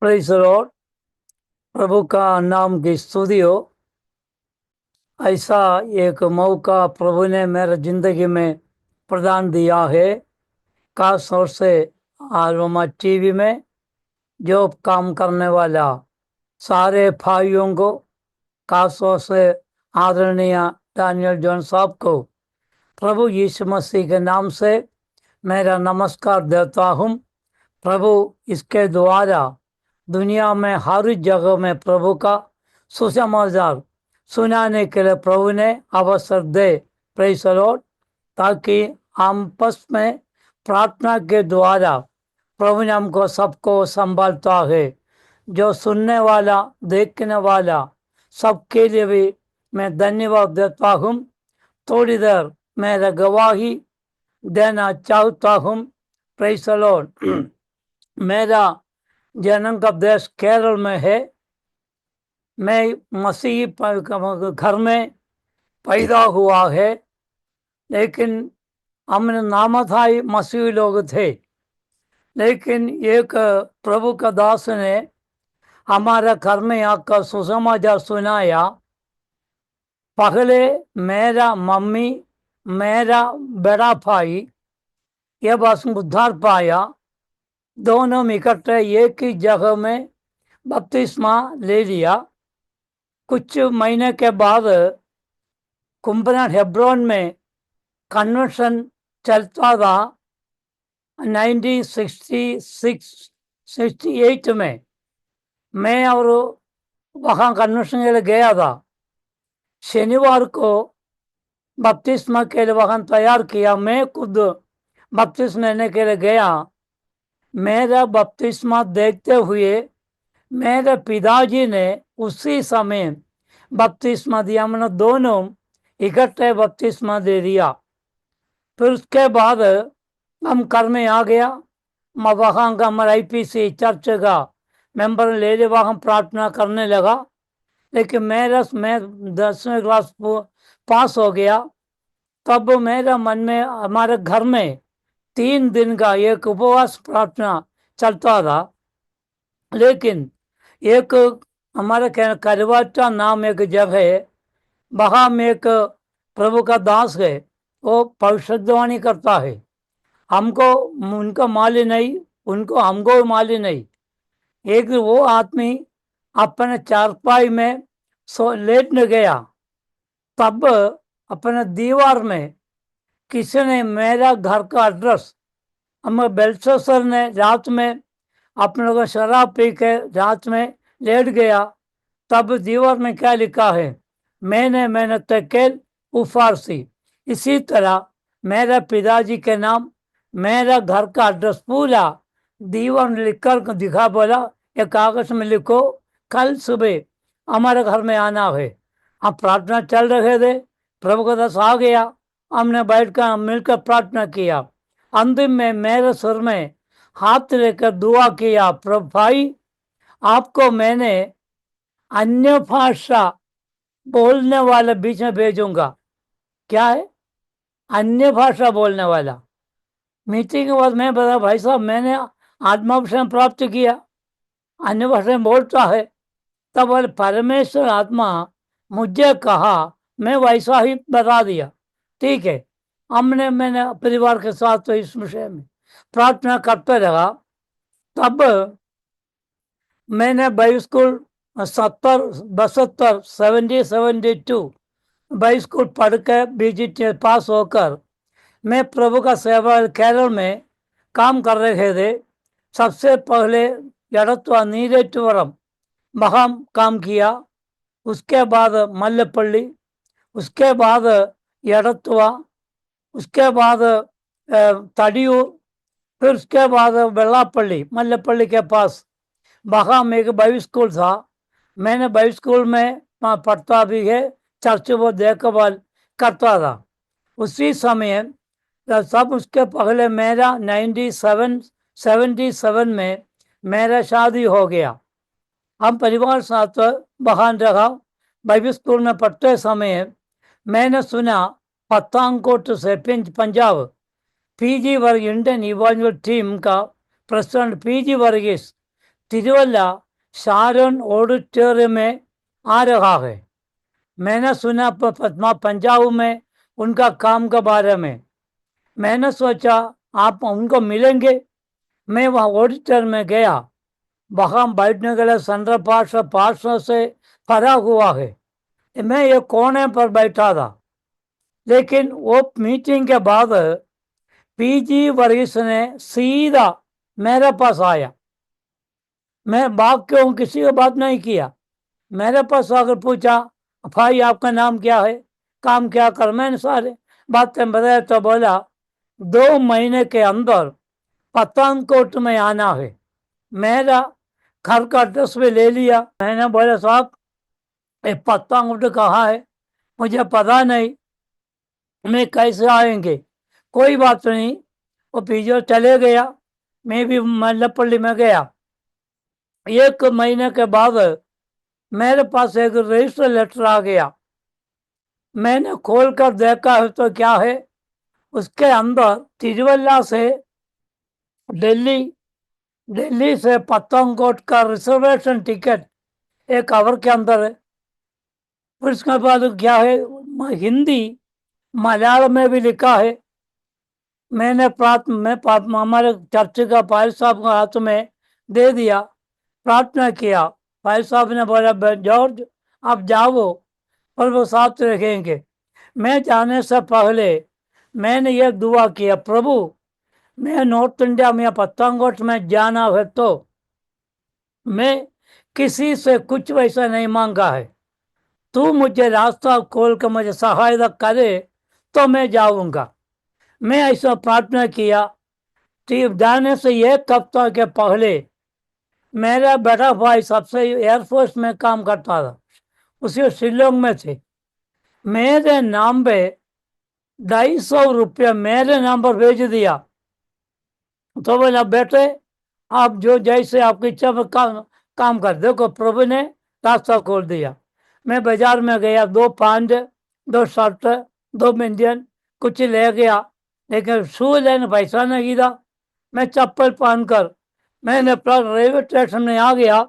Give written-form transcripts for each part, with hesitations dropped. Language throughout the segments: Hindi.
Praise the Lord. प्रभु का नाम की स्तुति हो। ऐसा एक मौका प्रभु ने मेरे जिंदगी में प्रदान दिया है। खास तौर से आलमा टीवी में जो काम करने वाला सारे भाइयों को, खास तौर से आदरणीय डैनियल जॉन साहब को प्रभु यीशु मसीह के नाम से मेरा नमस्कार देता हूँ। प्रभु इसके द्वारा दुनिया में हर जगह में प्रभु का सुसमाचार सुनाने के लिए प्रभु ने अवसर दे। Praise the Lord. ताकि हम आपस में प्रार्थना के द्वारा प्रभु ने हमको सबको संभालता है। जो सुनने वाला, देखने वाला सबके लिए भी मैं धन्यवाद देता हूँ। थोड़ी देर मेरा गवाही देना चाहता हूँ। Praise the Lord. मेरा जन्म का देश केरल में है। मैं मसीही घर में पैदा हुआ है, लेकिन हमने नामधारी मसीही लोग थे। लेकिन एक प्रभु का दास ने हमारे घर में आकर सुसमाचार सुनाया। पहले मेरा मम्मी, मेरा बड़ा भाई ये बस उद्धार पाया। दोनों इकट्ठे एक ही जगह में बपतिस्मा ले लिया। कुछ महीने के बाद कुंभनाथ हेब्रोन में कन्वेंशन चलता था। 1968 में मैं और वहाँ कन्वेंशन के लिए गया था। शनिवार को बपतिस्मा के लिए वहाँ तैयार किया। मैं खुद बपतिस्मा लेने के लिए गया। मेरा बपतिस्मा देखते हुए मेरे पिताजी ने उसी समय बपतिस्मा दिया। मैंने दोनों इकट्ठे बपतिस्मा दे दिया। फिर उसके बाद हम घर में आ गया। मैं वहाँ का हमारा IPC चर्च का मेंबर ले ले वहाँ प्रार्थना करने लगा। लेकिन मैं 10वीं क्लास पास हो गया। तब मेरा मन में हमारे घर में 3 दिन का एक उपवास प्रार्थना चलता था। लेकिन एक हमारे करवाटा नाम एक जगह है, वहाँ में एक प्रभु का दास है। वो भविष्यवाणी करता है। हमको उनका मालूम नहीं, उनको हमको मालूम नहीं। एक वो आदमी अपने चारपाई में लेटने गया। तब अपने दीवार में किसी ने मेरा घर का एड्रेस, हम बेल्शस्सर ने रात में अपने लोग शराब पी के रात में लेट गया। तब दीवार में क्या लिखा है, मैंने तकेल उफारसी। इसी तरह मेरे पिताजी के नाम, मेरा घर का एड्रेस पूरा दीवार में लिखकर दिखा। बोला एक कागज में लिखो, कल सुबह हमारे घर में आना है। हम प्रार्थना चल रहे थे। प्रभु का दास आ गया। हमने बैठकर मिलकर प्रार्थना किया। अंतिम में मेरे सिर में हाथ लेकर दुआ किया, प्रभु भाई आपको मैंने अन्य भाषा बोलने वाले बीच में भेजूंगा। क्या है अन्य भाषा बोलने वाला? मीटिंग के बाद मैं बता, भाई साहब मैंने आत्मा प्राप्त किया, अन्य भाषा में बोलता है। तब बोले परमेश्वर आत्मा मुझे कहा, मैं वैसा ही बता दिया। ठीक है। मैंने परिवार के साथ तो इस विषय में प्रार्थना करते रहा। तब मैंने बाइबल स्कूल 72 बाइबल स्कूल पढ़ के BGT पास होकर मैं प्रभु का सेवा केरल में काम कर रहे थे। सबसे पहले यड़त्वा नीरेश्वरम वहाँ काम किया। उसके बाद मल्लेपल्ली, उसके बाद यड़त्वा, उसके बाद तड़ियूर, फिर उसके बाद वेल्लापल्ली, मल्लेपल्ली के पास वहाँ में एक बाइबल स्कूल था। मैंने बाइबल स्कूल में पढ़ता भी है, चर्च वो देखभाल करता था। उसी समय सब उसके पहले मेरा 77 में मेरा शादी हो गया। हम परिवार साथ वहाँ रहा। बाइबल स्कूल में पढ़ते समय मैंने सुना पठानकोट से पंजाब PG वर्ग इंडियन इवांजलिकल टीम का president PG Varghese Tiruvalla Sharon auditorium में आ रहा है। मैंने सुना पंजाब में उनका काम के बारे में। मैंने सोचा आप उनको मिलेंगे। मैं वहाँ ऑडिटर में गया। वहाँ बैठने के लिए सेंट्रल पार्षद से भरा हुआ है। मैं एक कोने पर बैठा था। लेकिन वो मीटिंग के बाद पीजी वर्गीस ने सीधा मेरे पास आया। मैं भाग क्यों किसी को बात नहीं किया। मेरे पास आकर पूछा, भाई आपका नाम क्या है, काम क्या कर। मैंने सारे बातें बताया तो बोला 2 महीने के अंदर पठानकोट में आना है। मेरा घर का एड्रेस भी ले लिया। मैंने बोला साहब ये पठानकोट कहाँ है, मुझे पता नहीं, मैं कैसे आएंगे। कोई बात नहीं। वो पीछे चले गया। मैं भी मल्लपल्ली में गया। 1 महीने के बाद मेरे पास एक रजिस्टर लेटर आ गया। मैंने खोल कर देखा है तो क्या है, उसके अंदर तिरुवल्ला से दिल्ली, दिल्ली से पठानकोट का रिजर्वेशन टिकट एक कवर के अंदर है। फिर उसके बाद क्या है, हिंदी मलयालम में भी लिखा है। मैंने हमारे चर्च का पायल साहब के हाथ में दे दिया, प्रार्थना किया। पायल साहब ने बोला जॉर्ज आप जाओ और वो साथ रखेंगे। मैं जाने से पहले मैंने ये दुआ किया, प्रभु मैं नॉर्थ इंडिया में पठानकोट में जाना है तो मैं किसी से कुछ वैसा नहीं मांगा है। तू मुझे रास्ता खोल कर मुझे सहायता करे तो मैं जाऊंगा। मैं ऐसा प्रार्थना किया। जाने से 1 हफ्ता के पहले मेरा बड़ा भाई सबसे एयरफोर्स में काम करता था, उसे शिलोंग में थे। मेरे नाम पे 250 रुपया मेरे नाम पर भेज दिया। तो बोला बेटे आप जो जैसे आपकी इच्छा में काम कर। देखो प्रभु ने रास्ता खोल दिया। मैं बाजार में गया, 2 पैंट 2 शर्ट 2 इंडियन कुछ ले गया, लेकिन शू लेने पैसा नहीं था। मैं चप्पल पहनकर मैंने रेलवे स्टेशन में आ गया।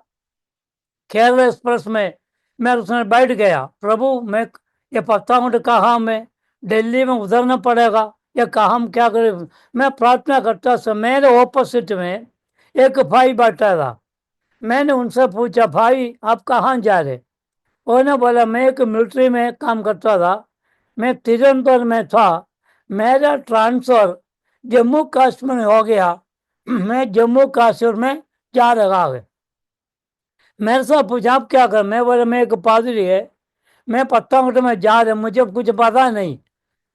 केरला एक्सप्रेस में मैं उसमें बैठ गया। प्रभु मैं ये पठानकोट कहाँ में, दिल्ली में उतरना पड़ेगा या कहाँ हम क्या करें। मैं प्रार्थना करता था। मेरे ऑपोजिट में एक भाई बैठा था। मैंने उनसे पूछा भाई आप कहाँ जा रहे। उन्होंने बोला मैं एक मिलिट्री में काम करता था, मैं तिरुवनंतपुरम में था, मेरा ट्रांसफर जम्मू कश्मीर में हो गया, मैं जम्मू कश्मीर में जा रहा है। मेरे से पूछा आप क्या कर। मैं बोला मैं एक पादरी है, मैं पठानकोट में जा रहे, मुझे कुछ पता नहीं।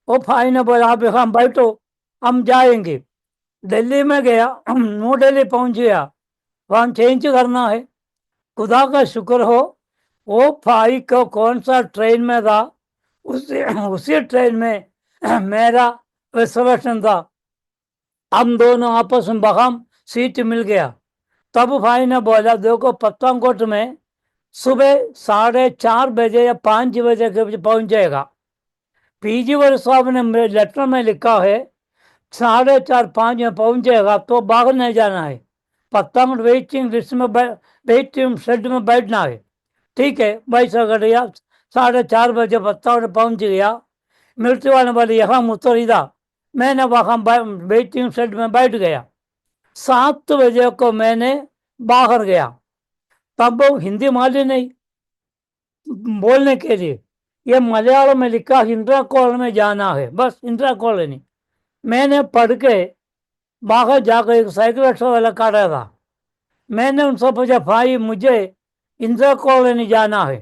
वो भाई ने बोला आप हम बैठो हम जाएंगे। दिल्ली में गया, न्यू दिल्ली पहुंच गया, वहाँ चेंज करना है। खुदा का शुक्र हो वो भाई को कौन सा ट्रेन में था, उसी ट्रेन में मेरा रिजर्वेशन था। हम दोनों आपस में बहम सीट मिल गया। तब भाई ने बोला देखो पठानकोट में सुबह 4:30 बजे या 5 बजे के बजे पहुंच जाएगा। पीजी वर साहब ने मेरे लेटर में लिखा है 4:30-5 में पहुंच जाएगा तो बाहर नहीं जाना है, पठानकोट वेटिंग लिस्ट में वेटिंग शेड में बैठना है। ठीक है वैसा कर दिया। 4:30 बजे पठानकोट पहुंच गया। मिलिट्री वाले बोले यहाँ उतर था। मैंने वहाँ वेटिंग शेड में बैठ गया। 7 बजे को मैंने बाहर गया। तब वो हिंदी माली नहीं बोलने के लिए, ये मलयालम में लिखा इंदिरा कॉलोनी में जाना है, बस इंदिरा कॉलोनी। मैंने पढ़ के बाहर जाकर एक साइकिल रिक्शा वाला काटा था। मैंने उनसे पूछा भाई मुझे इंदिरा कॉलोनी जाना है।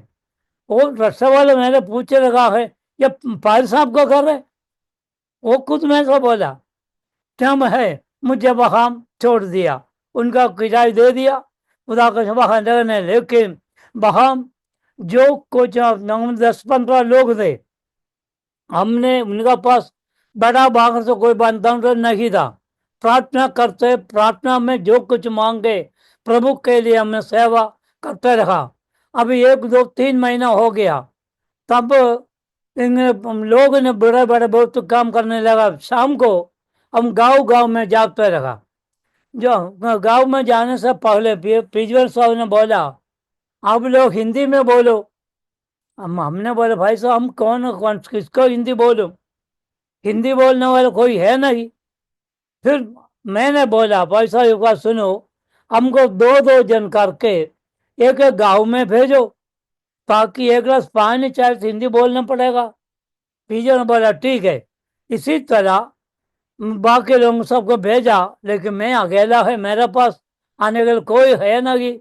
वो रिक्शा वाले मैंने पूछे लगा है ये पायल साहब का घर है। वो खुद में से बोला क्या है, मुझे वहां छोड़ दिया, उनका किराया दे दिया, खुदा का वहां लगने। लेकिन वहां जो कुछ 10-15 लोग थे, हमने उनका पास बड़ा भाग से कोई बंधन नहीं था। प्रार्थना करते, प्रार्थना में जो कुछ मांगे प्रभु के लिए हमने सेवा करते रहा। अभी 1-2-3 महीना हो गया। तब इन लोग ने बड़े बड़े बहुत काम करने लगा। शाम को हम गांव गांव में जाते रहा। जो गांव में जाने से पहले प्रिंसिपल साहब ने बोला, आप लोग हिंदी में बोलो। हमने बोला, भाई साहब हम कौन किसको हिंदी बोलूं, हिंदी बोलने वाला कोई है नहीं। फिर मैंने बोला, भाई साहब एक बात सुनो, हमको दो दो जन करके एक एक गांव में भेजो, ताकि एक गिलास पानी चाहे तो हिंदी बोलना पड़ेगा। टीचर ने बोला ठीक है। इसी तरह बाकी लोगों सबको भेजा, लेकिन मैं अकेला है, मेरे पास आने के लिए कोई है नहीं।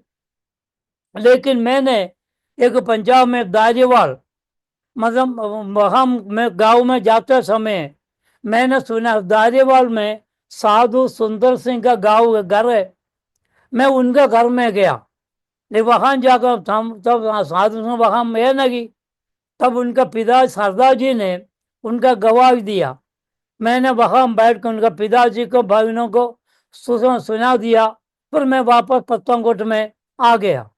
लेकिन मैंने एक पंजाब में दारीवाल, मतलब वहां मैं गांव में जाते समय मैंने सुना दारीवाल में साधु सुंदर सिंह का गांव घर है। मैं उनके घर में गया, लेकिन वहां जाकर हम तब साधु सिंह वहां है नहीं। तब उनका पिता सरदार जी ने उनका गवाही दिया। मैंने वहां बैठ कर उनका पिताजी को भाइयों को सुना दिया। फिर मैं वापस पत्तनकोट में आ गया।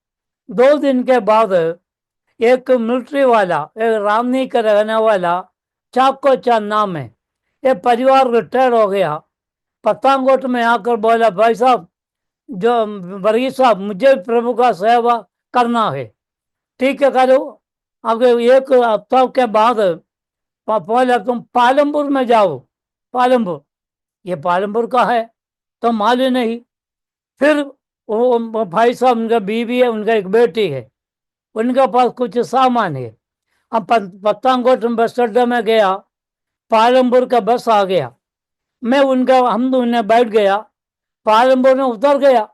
2 दिन के बाद एक मिलिट्री वाला, एक रामनी का रहने वाला, चाको चांद नाम है, ये परिवार रिटायर हो गया, पत्तनकोट में आकर बोला, भाई साहब जो वर्गीस साहब, मुझे प्रभु का सेवा करना है। ठीक है करो। अब एक हफ्ता के बाद बोला, तुम पालमपुर में जाओ। पालमपुर, ये पालमपुर का है तो मालूम नहीं। फिर वो भाई साहब, उनका बीवी है, उनका एक बेटी है, उनके पास कुछ सामान है। अब पत्तनकोट बस अड्डे में गया, पालमपुर का बस आ गया, मैं उनका हम उन्हें बैठ गया, पालमपुर में उतर गया,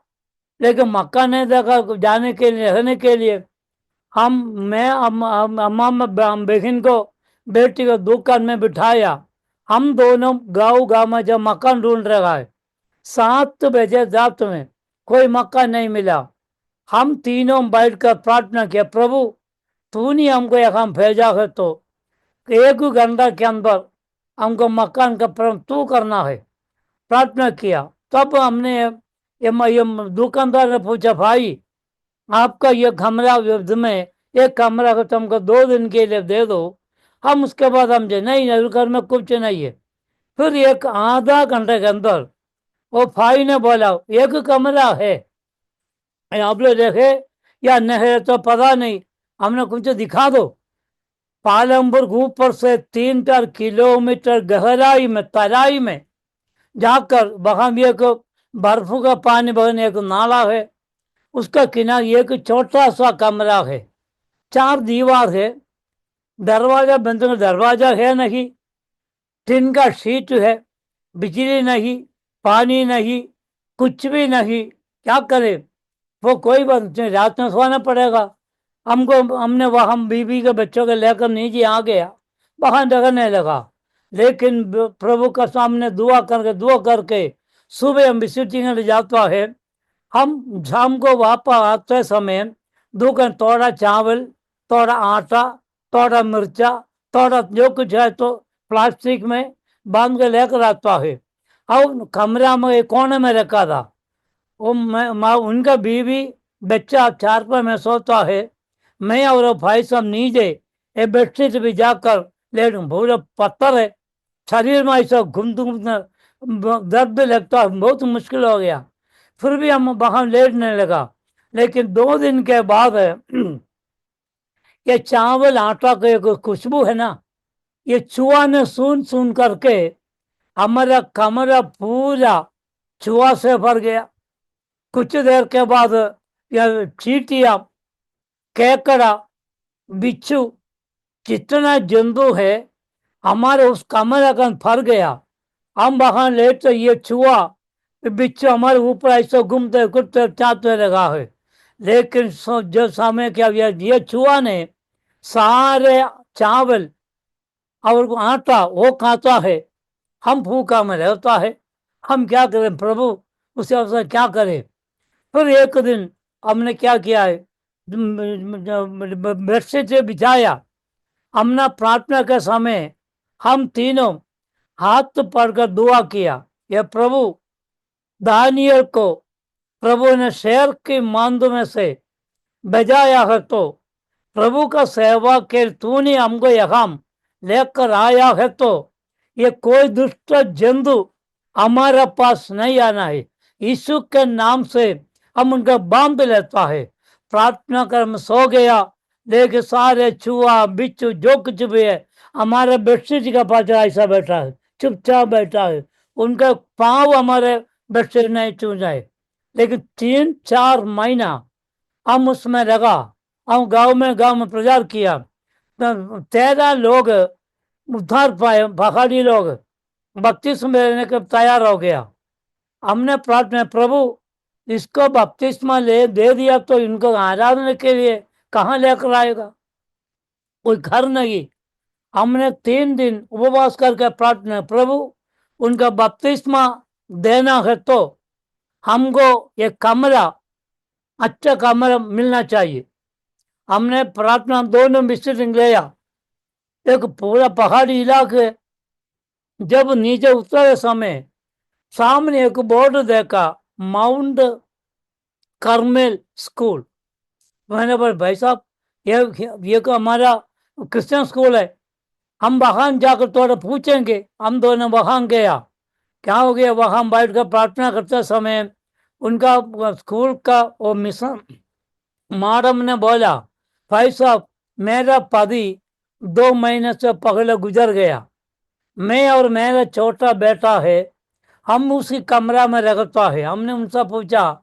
लेकिन मक्का नहीं देखा जाने के लिए, रहने के लिए। मैं अम्मा बहन को, बेटी को दुकान में बिठाया। हम दोनों गाँव में जब मकान ढूंढ रहा है, 7 बजे रात में कोई मकान नहीं मिला। हम तीनों बैठकर प्रार्थना किया, प्रभु तूने हमको यहाँ भेजा है तो 1 घंटा के अंदर हमको मकान का प्रबंध तू करना है। प्रार्थना किया। तब हमने ये दुकानदार ने पूछा, भाई आपका ये कमरा में, एक कमरा को तुमको 2 दिन के लिए दे दो, हम उसके बाद हम जे नहीं, घर में कुछ नहीं है। फिर एक आधा घंटे के अंदर वो भाई ने बोला, एक कमरा है, आप लोग देखे या नहीं है तो पता नहीं, हमने कुछ दिखा दो। पालमपुर ऊपर से 3-4 किलोमीटर गहराई में, तराई में जाकर वहां भी एक बर्फ का पानी बहने एक नाला है, उसका किनारे एक छोटा सा कमरा है, 4 दीवार है, दरवाजा बंद, दरवाजा है नहीं, टिन का शीट है, बिजली नहीं, पानी नहीं, कुछ भी नहीं। क्या करे? वो कोई बात नहीं, रात में सोना पड़ेगा हमने वहां बीबी के बच्चों को लेकर नीचे आ गया, वहां डरने लगा। लेकिन प्रभु का सामने दुआ करके सुबह हम विसिटिंग ले जाता है। हम शाम को वापस आते समय दुकान, थोड़ा चावल, थोड़ा आटा, थोड़ा मिर्चा, थोड़ा जो कुछ है तो प्लास्टिक में बांध के लेकर आता है। और कमरा में एक कोने में रखा था। वो उनका बीवी बच्चा चारपाई में सोता है, मैं और वो भाई साहब नीचे ये बेडशीट भी जाकर लेट, पूरा पत्थर है, शरीर में ऐसा घूमते घूमते दर्द भी लगता है, बहुत मुश्किल हो गया। फिर भी हम वहां लेटने लगा। लेकिन 2 दिन के बाद ये चावल आटा का एक खुशबू है ना, ये चूहा ने सुन करके हमारा कमरा पूरा चूहा से भर गया। कुछ देर के बाद यह चींटियां, केकड़ा, बिच्छू, जितना जंतु है हमारे उस कमरे का भर गया। हम वहां लेटे, ये चूहा बिच्छू हमारे ऊपर ऐसे घूमते घूमते चाहते लगा है। लेकिन जो समय क्या, ये चूहा ने सारे चावल और आटा वो खाता है, हम भूखा में रहता है। हम क्या करें प्रभु, उसे अवसर क्या करें? फिर एक दिन हमने क्या किया है, बेडशीट बिछाया, हमने प्रार्थना के समय हम तीनों हाथ पकड़कर दुआ किया, ये प्रभु दानियल को प्रभु ने शेर की मांद में से बजाया है, तो प्रभु का सेवा के तूने हमको यहाँ लेकर आया है, तो ये कोई दुष्ट जंतु हमारे पास नहीं आना है। यीशु के नाम से हम उनका बांध लेता है। प्रार्थना कर मैं सो गया, देख सारे चूहा बिच्छू जो कुछ भी है हमारे बेडशीट का पास ऐसा बैठा है, चुपचाप बैठा है। उनका पांव हमारे बेडशीट नहीं छू जाए। लेकिन 3-4 महीना हम उसमें लगा, हम गांव में प्रचार किया, 13 लोग उद्धार पाए, पहाड़ी लोग बपतिस्मा लेने के तैयार हो गया। हमने प्रार्थना, प्रभु इसको बपतिस्मा ले दे दिया तो इनको आराधना के लिए कहाँ लेकर आएगा, कोई घर नहीं। हमने 3 दिन उपवास करके प्रार्थना, प्रभु उनका बपतिस्मा देना है तो हमको एक कमरा, अच्छा कमरा मिलना चाहिए। हमने प्रार्थना दोनों विजिटिंग लिया, एक पूरा पहाड़ी इलाके। जब नीचे उतरे समय सामने एक बोर्ड देखा, माउंट कार्मेल स्कूल। मैंने बोला भाई साहब ये तो हमारा क्रिश्चियन स्कूल है, हम वहां जाकर थोड़ा पूछेंगे। हम दोनों वहां गया। क्या हो गया, वहां बैठ कर प्रार्थना करते समय उनका स्कूल का वो मिशन मैडम ने बोला, भाई साहब मेरा पति 2 महीने से पहले गुजर गया, मैं और मेरा छोटा बेटा है, हम उसी कमरा में रहता है। हमने उनसे पूछा,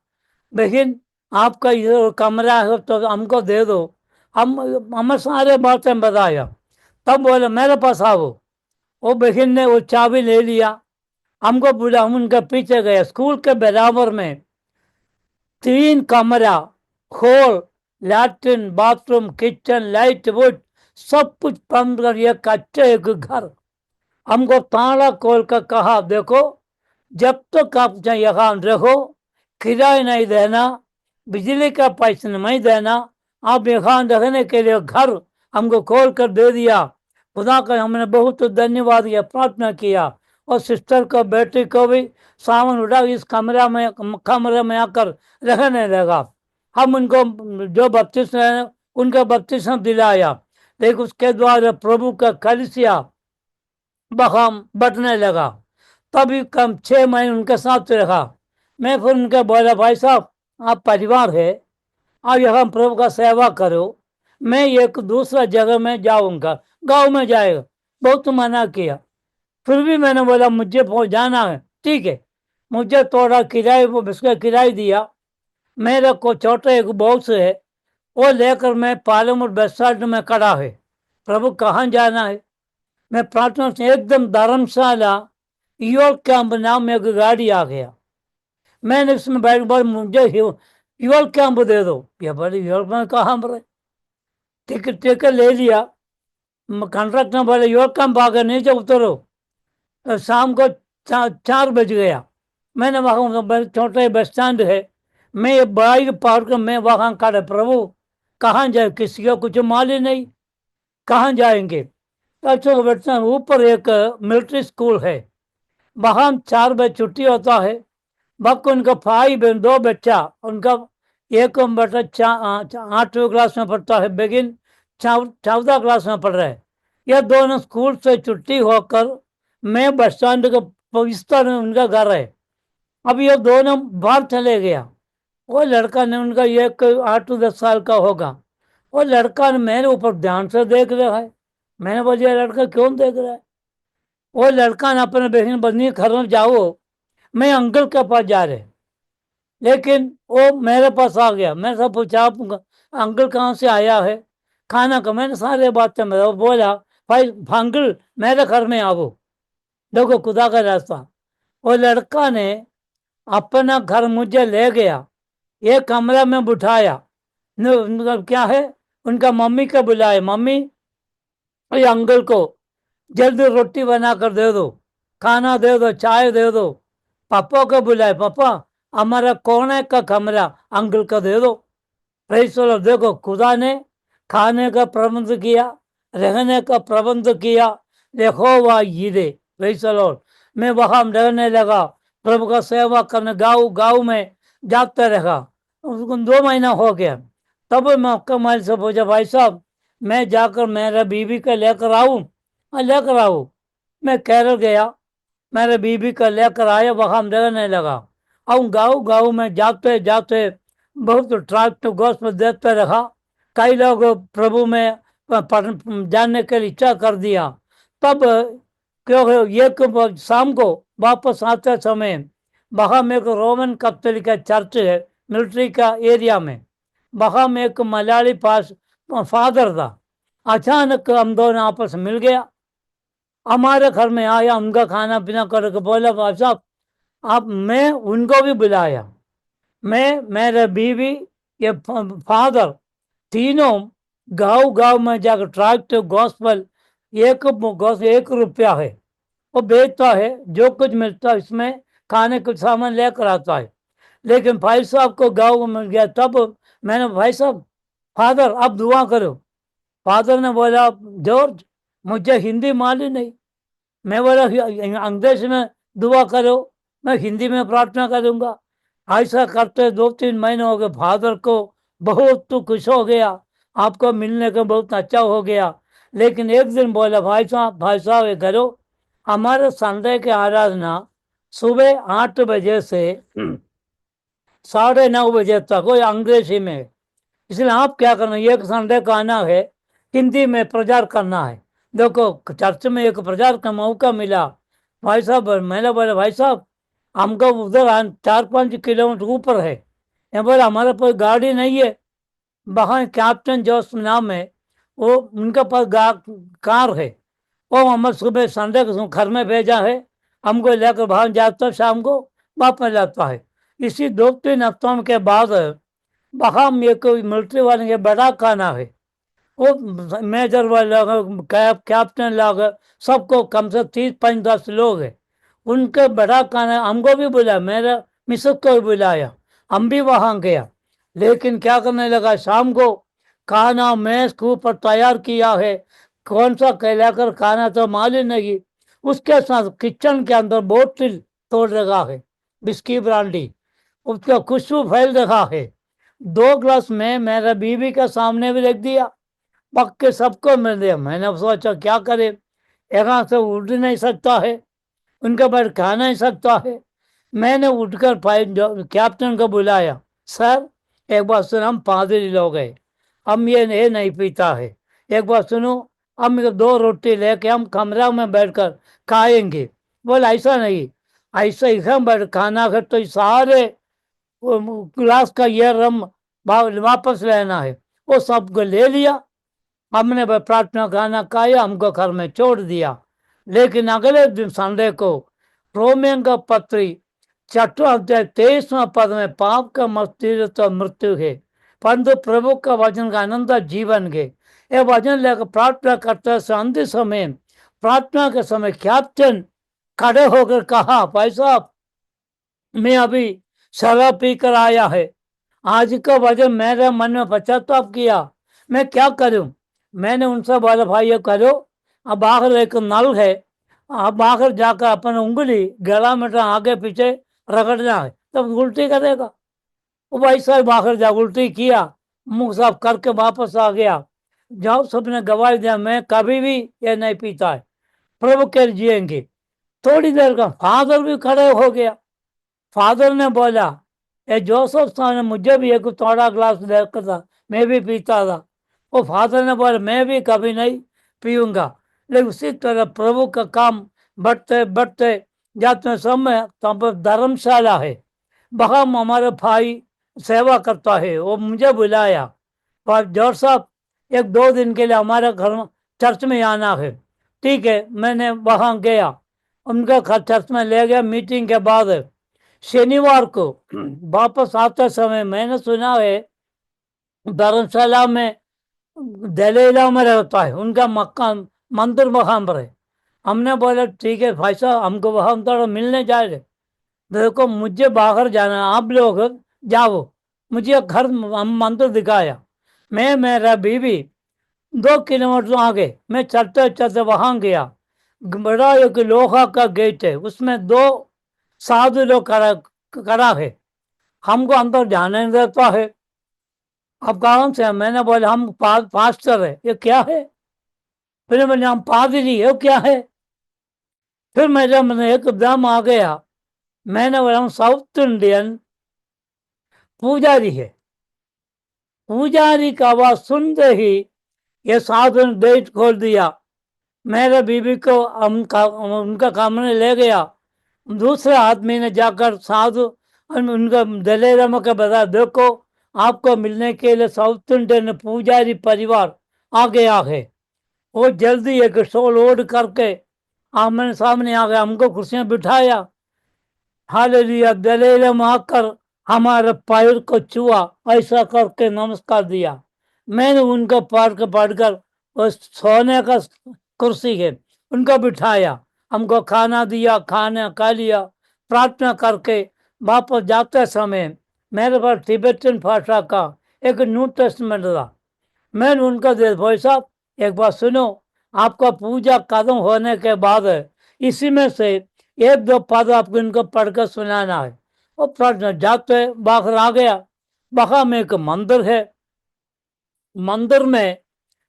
बहन आपका ये कमरा है तो हमको दे दो। हमें सारे बातें बताया। तब बोले मेरे पास आओ। वो बहन ने वो चाबी ले लिया, हमको बोला, हम उनके पीछे गए। स्कूल के बराबर में 3 कमरा, hall, latrine, bathroom, kitchen, light, would, सब कुछ बंद कर एक अच्छे एक घर। हमको ताला खोल कर कहा, देखो जब तक आप यहाँ रहो किराया नहीं देना, बिजली का पैसा नहीं देना, आप यहाँ रहने के लिए घर हमको खोल कर दे दिया। खुदा का हमने बहुत धन्यवाद किया, प्रार्थना किया। और सिस्टर को बेटी को भी सामान उठा इस कमरे में आकर रहने लगा। हम उनको जो बपतिस्मा उनका बपतिस्मा दिलाया। लेकिन उसके द्वारा प्रभु का कलीसिया वहां बढ़ने लगा। तभी कम 6 महीने उनके साथ रहा। मैं फिर उनके बोला, भाई साहब आप परिवार है, आप यहाँ प्रभु का सेवा करो, मैं एक दूसरा जगह में जाऊंगा, गांव में जाएगा। बहुत मना किया, फिर भी मैंने बोला मुझे जाना है, ठीक है। मुझे थोड़ा किराए उसका किराया दिया। मेरे को छोटा एक बॉक्स है, वो लेकर मैं पार्लियामेंट बस स्टैंड में खड़ा है। प्रभु कहाँ जाना है, मैं प्रार्थना से एकदम धर्मशाला यूरोप कैंप नाम में एक गाड़ी आ गया। मैंने उसमें बैठ कर मुझे यूरोप कैंप दे दो। ये बड़ी यूरोप में कहाँ पर टिकट ले लिया। कंट्रैक्ट ने बोले यूरोप कैंप आ गए, नीचे उतरो। शाम को 4 बज गया। मैंने वहाँ छोटे बस स्टैंड है, मैं बाइक पार कर मैं वहाँ खड़े, प्रभु कहाँ जाए, किसी को कुछ मालूम नहीं कहाँ जाएंगे। अच्छा ऊपर एक मिलिट्री स्कूल है, वहां 4 बजे छुट्टी होता है। वक्त उनका भाई बहन 2 बच्चा, उनका एक बेटा 8वीं क्लास में पढ़ता है, बेगिन 14 क्लास में पढ़ रहा है। यह दोनों स्कूल से छुट्टी होकर मैं बस स्टैंड के इस तरह उनका घर है। अब ये दोनों बाहर चले गया। वो लड़का ने उनका एक 8-10 साल का होगा। वो लड़का ने मेरे ऊपर ध्यान से देख रहा है। मैंने बोला लड़का क्यों देख रहा है। वो लड़का ने अपने बहन बदनी घर में जाओ, मैं अंकल के पास जा रहे। लेकिन वो मेरे पास आ गया। मैं सब पूछा अंकल कहाँ से आया है, खाना का, मैंने सारे बातें में बोला, भाई अंकल मेरे घर में आओ, देखो खुदा का रास्ता। वो लड़का ने अपना घर मुझे ले गया, एक कमरा में बिठाया। क्या है, उनका मम्मी को बुलाए, मम्मी ये अंकल को जल्दी रोटी बना कर दे दो, खाना दे दो, चाय दे दो। पापा को बुलाए, पापा हमारा कोने का कमरा अंकल को दे दो। चलो देखो खुदा ने खाने का प्रबंध किया, रहने का प्रबंध किया। देखो वह यीरे चलो मैं वहां रहने लगा, प्रभु का सेवा करने गाँव में जाते रहा। उसको 2 महीना हो गया। तब मैं आपका माल से पूछा, भाई साहब मैं जाकर मेरा बीबी को लेकर आऊं। लेकर आओ। मैं केरल गया, मेरे बीबी को लेकर आया, वहां रहने लगा। और गाँव गाँव में जाते जाते बहुत ट्रैक्ट गॉस्पेल देते रहा। कई लोग प्रभु में जानने के लिए इच्छा कर दिया। तब क्योंकि एक शाम को वापस आते समय वहाँ में एक रोमन कैथोलिक का चर्च है मिलिट्री का एरिया में। वहाँ में एक मलयाली पास फादर था। अचानक हम दोनों आपस में मिल गया। हमारे घर में आया, उनका खाना पीना करके बोला भाई साहब आप, मैं उनको भी बुलाया। मैं, मेरे बीवी, ये फादर, तीनों गांव गांव में जाकर ट्रैक्ट गॉस्पेल एक रुपया है वो बेचता है। जो कुछ मिलता है इसमें खाने कुछ सामान लेकर आता है। लेकिन भाई साहब को गाँव में मिल गया। तब मैंने भाई साहब फादर आप दुआ करो। फादर ने बोला जॉर्ज मुझे हिंदी मालूम नहीं। मैं बोला अंग्रेजी में दुआ करो, मैं हिंदी में प्रार्थना करूंगा। ऐसा करते 2-3 महीने हो गए। फादर को बहुत तो खुश हो गया, आपको मिलने का बहुत अच्छा हो गया। लेकिन एक दिन बोला भाई साहब ये करो, हमारे संडे की आराधना सुबह 8 बजे से 9:30 बजे तक वो अंग्रेजी में, इसलिए आप क्या करना, एक संडे का आना है, हिंदी में प्रचार करना है। देखो चर्च में एक प्रचार का मौका मिला। भाई साहब मैंने बोला भाई साहब हमको उधर 4-5 किलोमीटर ऊपर है। ये बोला हमारे पास गाड़ी नहीं है। वहाँ कैप्टन जोस नाम है, वो उनके पास कार है। वो हमें सुबह संडे को घर में भेजा है, हमको लेकर बाहर जाता शाम को वापस जाता है। इसी 2-3 हफ्तों के बाद वहाँ एक मिलिट्री वाले के बड़ा खाना है। वो मेजर वाले कैप्टन लोग सबको कम से 30-35 लोग है। उनके बड़ा खाना हमको भी बुलाया, मेरे मिसेस को भी बुलाया, हम भी वहाँ गया। लेकिन क्या करने लगा, शाम को खाना मेज के ऊपर तैयार किया है, कौन सा कहलाकर खाना तो मालूम नहीं। उसके साथ किचन के अंदर बोतल तोड़ रखा है बिस्की ब्रांडी, उसका खुशबू फैल रहा है। 2 ग्लास में मेरे बीवी के सामने भी रख दिया, पक्के सबको मिल दिया। मैंने सोचा क्या करे, यहाँ से उठ नहीं सकता है, उनके बाद खा नहीं सकता है। मैंने उठकर कैप्टन को बुलाया, सर एक बार सुनो, हम पादरी लोग हैं, हम ये नहीं पीता है, एक बार सुनो, हम 2 रोटी लेके हम कमरा में बैठकर खाएंगे। बोला ऐसा नहीं, ऐसा ही हम बैठ खाना खा तो सारे गिलास का ये रम वापस लेना है। वो सबको ले लिया। हमने प्रार्थना खाना खाया, हमको घर में छोड़ दिया। लेकिन अगले दिन संडे को रोमियों का पत्री 23वां पद में पाप का मस्तिष्क तो मृत्यु है, परंतु प्रभु का वचन का आनंद जीवन है। ये वचन लेकर प्रार्थना करते अंतिम समय, प्रार्थना के समय कैप्टन खड़े होकर कहा, भाई साहब मैं अभी शराब पी कर आया है, आज का वजन मेरे मन में पश्चाताप किया, मैं क्या करूं। मैंने उनसे बोला भाई ये करो, अब बाहर एक नल है, अब बाहर जाकर अपनी उंगली गला में आगे पीछे रगड़ना है, तब उल्टी करेगा। वो भाई साहब बाहर जा उल्टी किया, मुंह साफ करके वापस आ गया। जाओ सबने गवाही दिया, मैं कभी भी ये नहीं पीता है, प्रभु के जिएंगे। थोड़ी देर का फादर भी खड़े हो गया। फादर ने बोला ये जोसेफ साहब ने मुझे भी एक थोड़ा ग्लास देकर था, मैं भी पीता था। वो फादर ने बोला मैं भी कभी नहीं पीऊंगा। लेकिन उसी तरह प्रभु का काम बढ़ते बढ़ते जाते समय तब धर्मशाला है, वहाँ हमारे भाई सेवा करता है, वो मुझे बुलाया, और जॉर्ज साहब 1-2 दिन के लिए हमारे घर चर्च में आना है। ठीक है, मैंने वहाँ गया, उनका घर चर्च में ले गया। मीटिंग के बाद शनिवार को वापस आते समय मैंने सुना है धर्मशाला में दलाई लामा रहता है, उनका मकान मंदिर वहां पर है। हमने बोला ठीक है भाई साहब हमको वहां थोड़ा मिलने जा रहे। देखो मुझे बाहर जाना है, आप लोग जाओ, मुझे घर हम मंदिर दिखाया। मैं मेरा बीवी 2 किलोमीटर आगे मैं चलते चलते वहां गया। बड़ा एक लोहा का गेट है, उसमें 2 साधु लोग खड़ा है, हमको अंदर जाने नहीं देता है। अब कौन से, मैंने बोला हम पास्टर है। ये क्या है, फिर मैंने हम पादरी है, क्या है। फिर मेरे मन एकदम आ गया, मैंने बोला हम साउथ इंडियन पुजारी है। पुजारी का आवाज सुनते ही ये साधु ने गेट खोल दिया। मेरे बीबी को उनका कमरे ले गया। दूसरे आदमी ने जाकर साधु उनका दलेराम का बताया, देखो आपको मिलने के लिए साउथ इंडियन पुजारी परिवार आ गया है। वो जल्दी एक स्टॉल ओढ़ करके आमने सामने आ गया, हमको कुर्सियां बिठाया। हालेलुया, दलेराम आकर हमारे पैर को छुआ, ऐसा करके नमस्कार दिया। मैंने उनका पैर को पढ़कर उस सोने का कुर्सी है उनको बिठाया, हमको खाना दिया, खाना खा लिया। प्रार्थना करके वापस जाते समय मेरे पास तिब्बतन भाषा का एक न्यू टेस्टमेंट था। मैंने उनको दे, भाई साहब एक बात सुनो, आपका पूजा खत्म होने के बाद इसी में से एक दो पद आपको इनको पढ़कर सुनाना है। और प्रार्थना जाते बाहर आ गया। वहां में एक मंदिर है। मंदिर में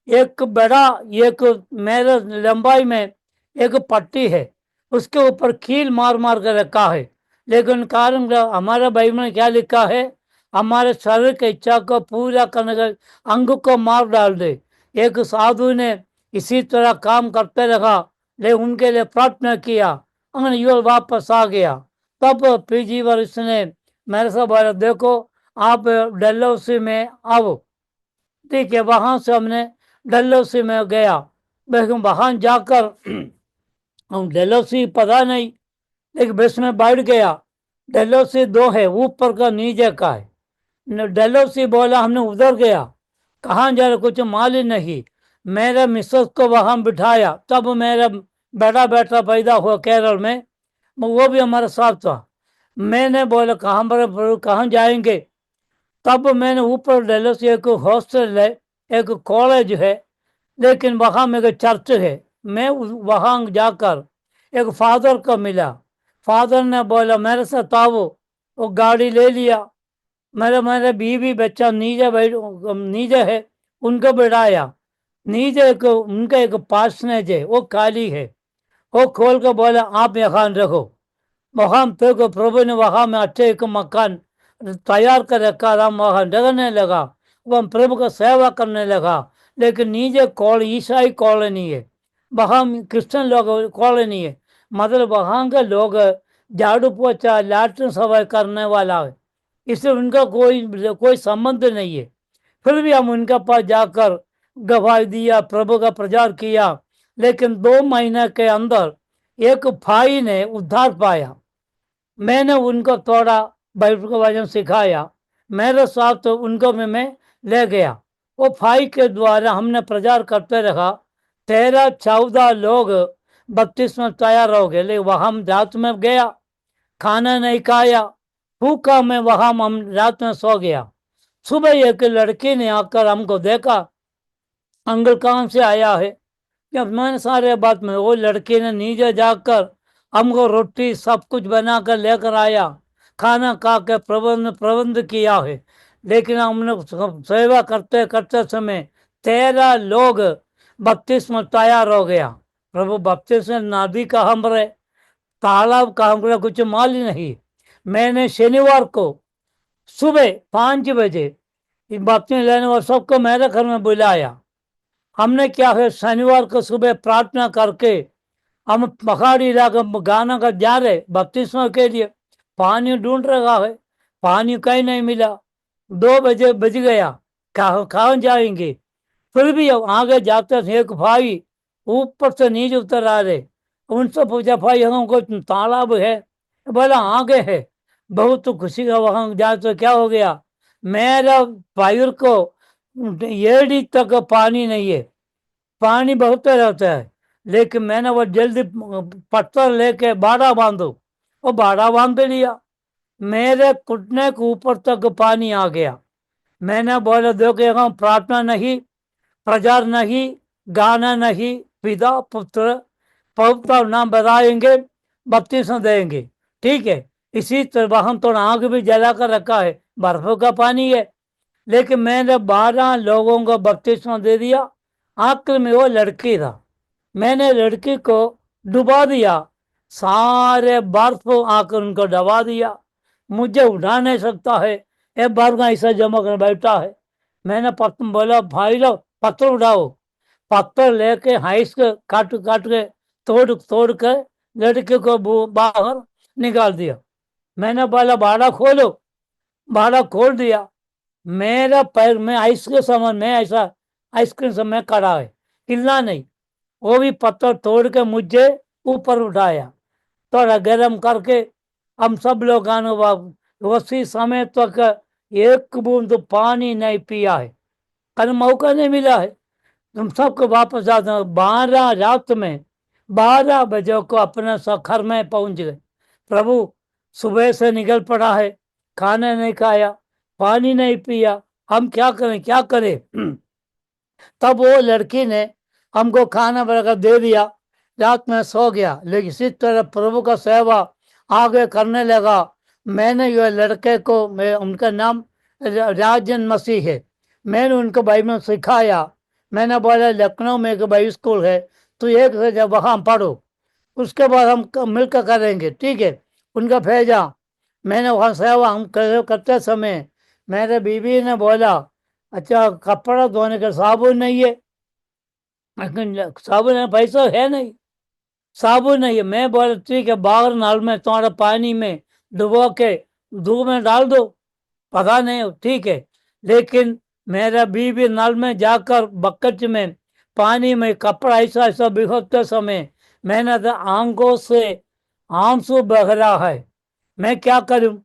एक बड़ा, एक मेरे लंबाई में एक पट्टी है, उसके ऊपर कील मार मार कर रखा है। लेकिन कारण हमारे बाइबल में क्या लिखा है, हमारे शरीर की इच्छा को पूरा करने के अंग को मार डाल दे। एक साधु ने इसी तरह काम करते रहा, लेकिन उनके लिए प्रार्थना किया, युवक वापस आ गया। तब पीजी वरिष्ठ ने मेरे से बोला, देखो आप डलहौसी में आओ। ठीक है, वहां से हमने डलहौसी में गया। लेकिन वहां जाकर हम डलहौसी पता नहीं, एक बस में बैठ गया। डलहौसी दो है, ऊपर का नीचे का है। डलहौसी बोला, हमने उधर गया, कहाँ जा रहे कुछ मालूम नहीं। मेरे मिसेस को वहां बिठाया, तब मेरा बड़ा बेटा पैदा हुआ केरल में, वो भी हमारे साथ था। मैंने बोला कहाँ पर, कहाँ जाएंगे। तब मैंने ऊपर डलहौसी एक हॉस्टल है, एक कॉलेज है, लेकिन वहां में एक चर्च है। मैं वहां जाकर एक फादर को मिला। फादर ने बोला मेरे साथ आओ। वो गाड़ी ले लिया। मेरे बीवी बच्चा नीचे बैठ, नीचे है, उनको बैठाया। नीचे एक उनका एक पार्सनेज है, वो खाली है। वो खोल कर बोला आप यहाँ रखो। वहां पे को प्रभु ने वहां में अच्छे एक मकान तैयार कर रखा, हम वहां रहने लगा। वह प्रभु का सेवा करने लगा। लेकिन नीचे ईसाई कॉलोनी है, वहां क्रिश्चियन लोग कॉलोनी है। मतलब वहां के लोग झाड़ू पोछा लैट्रिन सफाई करने वाला है, इससे उनका कोई संबंध नहीं है। फिर भी हम उनके पास जाकर गवाही दिया, प्रभु का प्रचार किया। लेकिन 2 महीने के अंदर एक भाई ने उद्धार पाया। मैंने उनको थोड़ा बाइबल का वचन सिखाया, मेरे साथ उनको मैं ले गया। वो भाई के द्वारा हमने प्रचार करते रहा। 13-14 लोग बपतिस्मा तैयार हो गए। लेकिन वहां हम रात में गया, खाना नहीं खाया, भूखा में वहां हम रात में सो गया। सुबह एक लड़की ने आकर हमको देखा, अंकल कहाँ से आया है। जब मैंने सारे बात में, वो लड़की ने नीचे जाकर हमको रोटी सब कुछ बनाकर लेकर आया। खाना खा के प्रबंध किया है। लेकिन हमने सेवा करते करते समय 13 लोग बपतिस्मा तैयार हो गया। प्रभु बपतिस्मा नदी का हमरे तालाब का हमरे कुछ मालूम नहीं। मैंने शनिवार को सुबह 5 बजे बपतिस्मा लेने वाले सबको मेरे घर में बुलाया। हमने क्या है, शनिवार को सुबह प्रार्थना करके हम पहाड़ी इलाके गाना का जा रहे बपतिस्मा के लिए। पानी ढूंढ रहा है, पानी कहीं नहीं मिला। 2 बजे बज गया, कहाँ जाएंगे। फिर भी आगे जाते थे, एक भाई ऊपर से नीचे उतर आ रहे। उनसे पूछा भाई यहाँ कोई तालाब है। बोला आगे है। बहुत खुशी का, वहां जाए तो क्या हो गया, मेरा पैर को एड़ी तक पानी नहीं है, पानी बहुत रहता है। लेकिन मैंने वो जल्दी पत्थर लेके बाड़ा बांधो, वो बाड़ा बांध लिया। मेरे घुटने के ऊपर तक पानी आ गया। मैंने बोला देखो यहाँ प्रार्थना नहीं, प्रचार नहीं, गाना नहीं, पिता पुत्र पवित्र नाम बताएंगे, बपतिस्मा देंगे, ठीक है। इसी तरह हम थोड़ा आग भी जला कर रखा है, बर्फ का पानी है। लेकिन मैंने 12 लोगों को बपतिस्मा दे दिया। आखिर में वो लड़की था, मैंने लड़की को डुबा दिया। सारे बर्फ आकर उनको दबा दिया। मुझे उठा नहीं सकता है, एक बार का ऐसा जमा कर बैठा है। मैंने बोला भाई लोग पत्थर उठाओ। पत्थर लेके हाइस के काट काट के तोड़ तोड़ के लड़के को बाहर निकाल दिया। मैंने बोला बाड़ा खोलो, बाड़ा खोल दिया। मेरा पैर में आइस के समान में ऐसा आइसक्रीम समय खड़ा है, हिलना नहीं। वो भी पत्थर तोड़ के मुझे ऊपर उठाया, थोड़ा गर्म करके हम सब लोग उसी समय तक एक बूंद पानी नहीं पिया है, कल मौका नहीं मिला है। तुम सबको वापस आते हो। 12 रात में 12 बजे को अपने घर में पहुंच गए। प्रभु सुबह से निकल पड़ा है, खाना नहीं खाया, पानी नहीं पिया, हम क्या करें क्या करें। तब वो लड़की ने हमको खाना बनाकर दे दिया, रात में सो गया। लेकिन इसी तरह प्रभु का सेवा आगे करने लगा। मैंने ये लड़के को, मैं उनका नाम राजन मसीह है, मैंने उनको बाइबल सिखाया। मैंने बोला लखनऊ में एक बाइबल स्कूल है, तो एक से जब वहाँ पढ़ो, उसके बाद हम मिलकर करेंगे, ठीक है। उनका भेजा। मैंने वहाँ सेवा हम करते समय मेरे बीवी ने बोला अच्छा कपड़ा धोने का साबुन नहीं है, साबुन है, पैसा है नहीं, साबुन नहीं है। मैं बोला ठीक है बाहर नाल में तुम्हारा पानी में डुबो के धूप में डाल दो, पता नहीं, ठीक है। लेकिन मेरा बीवी नल में जाकर बकेट में पानी में कपड़ा ऐसा ऐसा भिगोते समय मैंने तो आंखों से आंसू बह रहा है। मैं क्या करूं,